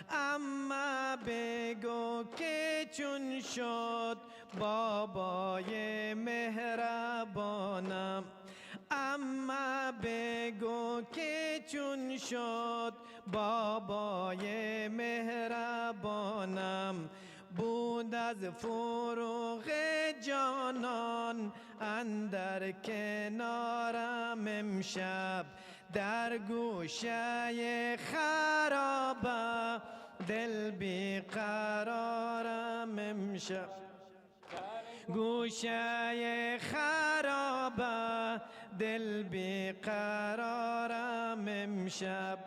[SPEAKER 5] اما بگو که چون شد بابای مهربانم اما بگو که چون شد بابای مهربانم بود از فروغ جانان اندر کنارم امشب در گوشه خرابه دل بیقرارم امشب گوشه خرابه دل بیقرارم امشب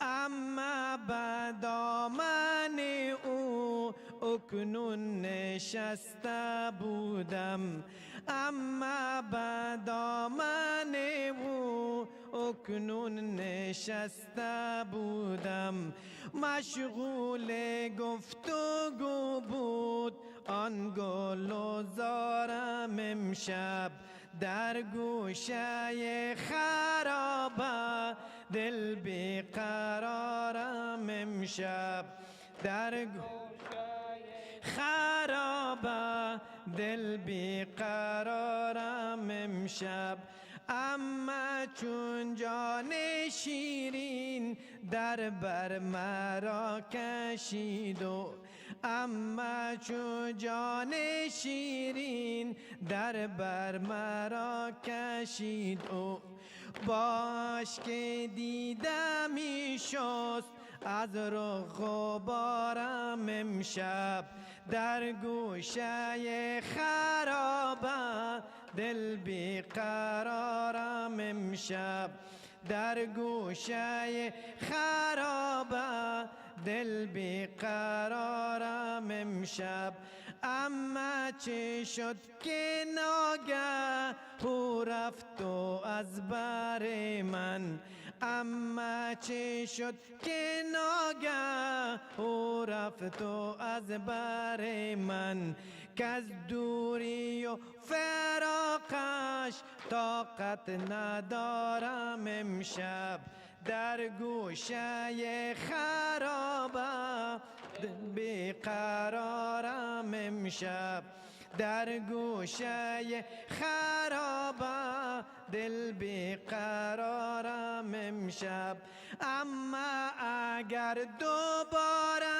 [SPEAKER 5] اما به دامن او اکنون نشسته بودم اما به دامن او اکنون نشسته بودم مشغول گفتگو بود آن گل و زارم امشب در گوشه خرابه دل بیقرارم امشب در خرابه دل بیقرارم امشب اما چون جان شیرین در بر مرا کشید و اما چون جان شیرین در بر مرا کشید و باش که دیدمی شست از رخ و بارم امشب در گوشه خرابه دل بیقرارم امشب در گوشه خرابه دل بیقرارم امشب اما چه شد که ناگه او رفت و از بر من اما چه شد که ناگه او رفت و از بر من که از دوری و فراقش طاقت ندارم امشب در گوشه خرابه بیقرارم امشب در گوشه خرابه دل بیقرارم امشب اما اگر دوباره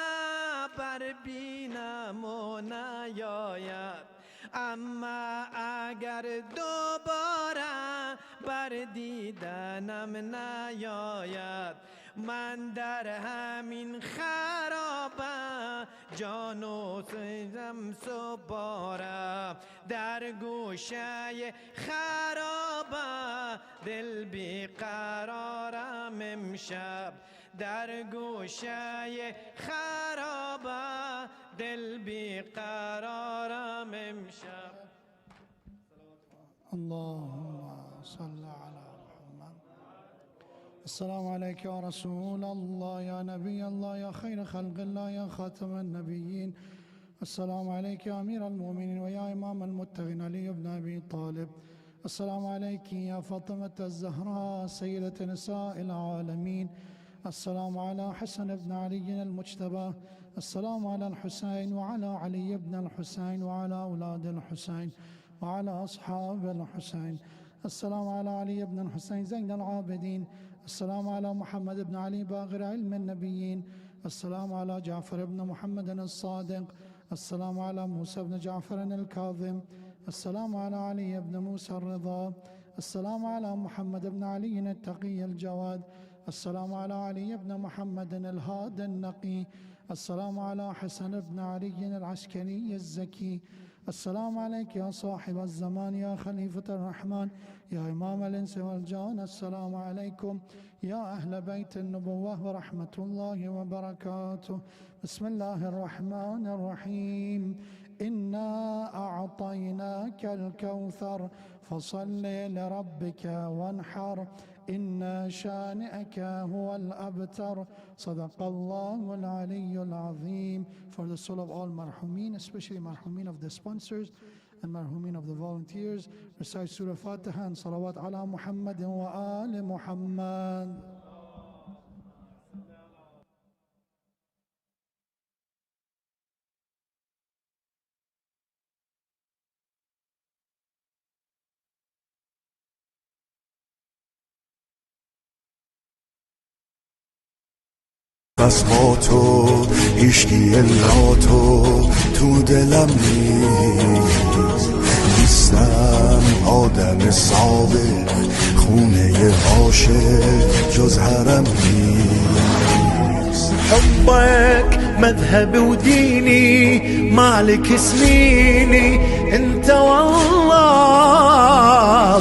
[SPEAKER 5] بر بینم و نیاید اما اگر دوباره بر دیدنم نیاید من در همین خرابه جان و سرم سپارم در گوشه خرابه دل بیقرارم امشب در گوشه خرابه دل بیقرارم امشب
[SPEAKER 2] اللهم صل على محمد. السلام عليك يا رسول الله يا نبي الله يا خير خلق الله يا خاتم النبيين. السلام عليك يا أمير المؤمنين ويا إمام المتقين علي بن أبي طالب. السلام عليك يا فاطمة الزهراء سيدة نساء العالمين. السلام على حسن بن علي المجتبى. السلام على الحسين وعلى علي بن الحسين وعلى أولاد الحسين وعلى أصحاب الحسين. السلام على علي بن الحسين زين العابدين. السلام على محمد بن علي باقر علم النبيين. السلام على جعفر بن محمد الصادق. السلام على موسى بن جعفر الكاظم. السلام على علي بن موسى الرضا. السلام على محمد بن علي التقي الجواد. السلام على علي بن محمد الهادي النقي. السلام على حسن بن علي العسكري الزكي. السلام عليك يا صاحب الزمان يا خليفة الرحمن يا إمام الإنس والجان. السلام عليكم يا أهل بيت النبوة ورحمة الله وبركاته. بسم الله الرحمن الرحيم. إنا أعطيناك الكوثر فصل لربك وانحر إن شانئك هو الأبتر. صدق الله العلي العظيم. For the soul of all marhumin, especially marhumin of the sponsors and marhumin of the volunteers, recite Surah Fatiha and salawat ala Muhammad wa ali Muhammad.
[SPEAKER 4] بس با تو عشقی الا تو دلم نیستم آدم سابق خونه عاشق جز حرم نیست.
[SPEAKER 3] حبك مذهب وديني مالك سنيني انت والله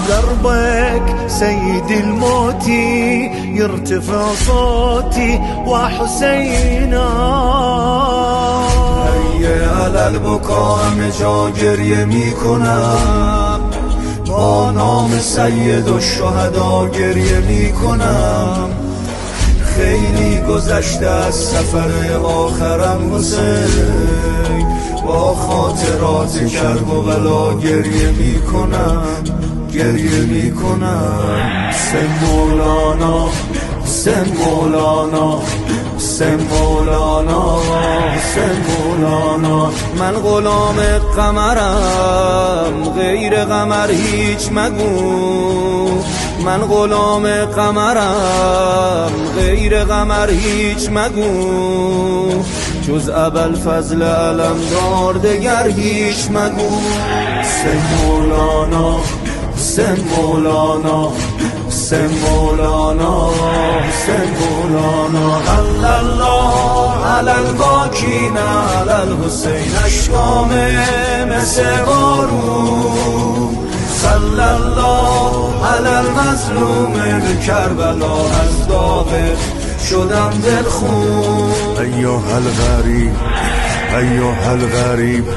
[SPEAKER 3] دربك سيد الموتي يرتفع صوتي وحسينا.
[SPEAKER 1] هیه علل بکا همه جا گریه می کنم با نام سید و شهدا گریه می کنم. خیلی گذشته از سفر آخرم حسین با خاطرات کرب و بلا گریه می کنم گریه می کنم. سه مولانا حسین مولانا حسین مولانا حسین مولانا من غلام قمرم غیر قمر هیچ مگو من غلام قمرم غیر قمر هیچ مگو جز ابوالفضل علمدار دگر هیچ مگو حسین مولانا حسین مولانا حسین مولانا حسین مولانا صلی الله علی الباکین علی الحسین اشکام مثل بارون صلی الله علی المظلوم به کربلا از داغ شدم دلخون
[SPEAKER 4] ایها الغریب ایها الغریب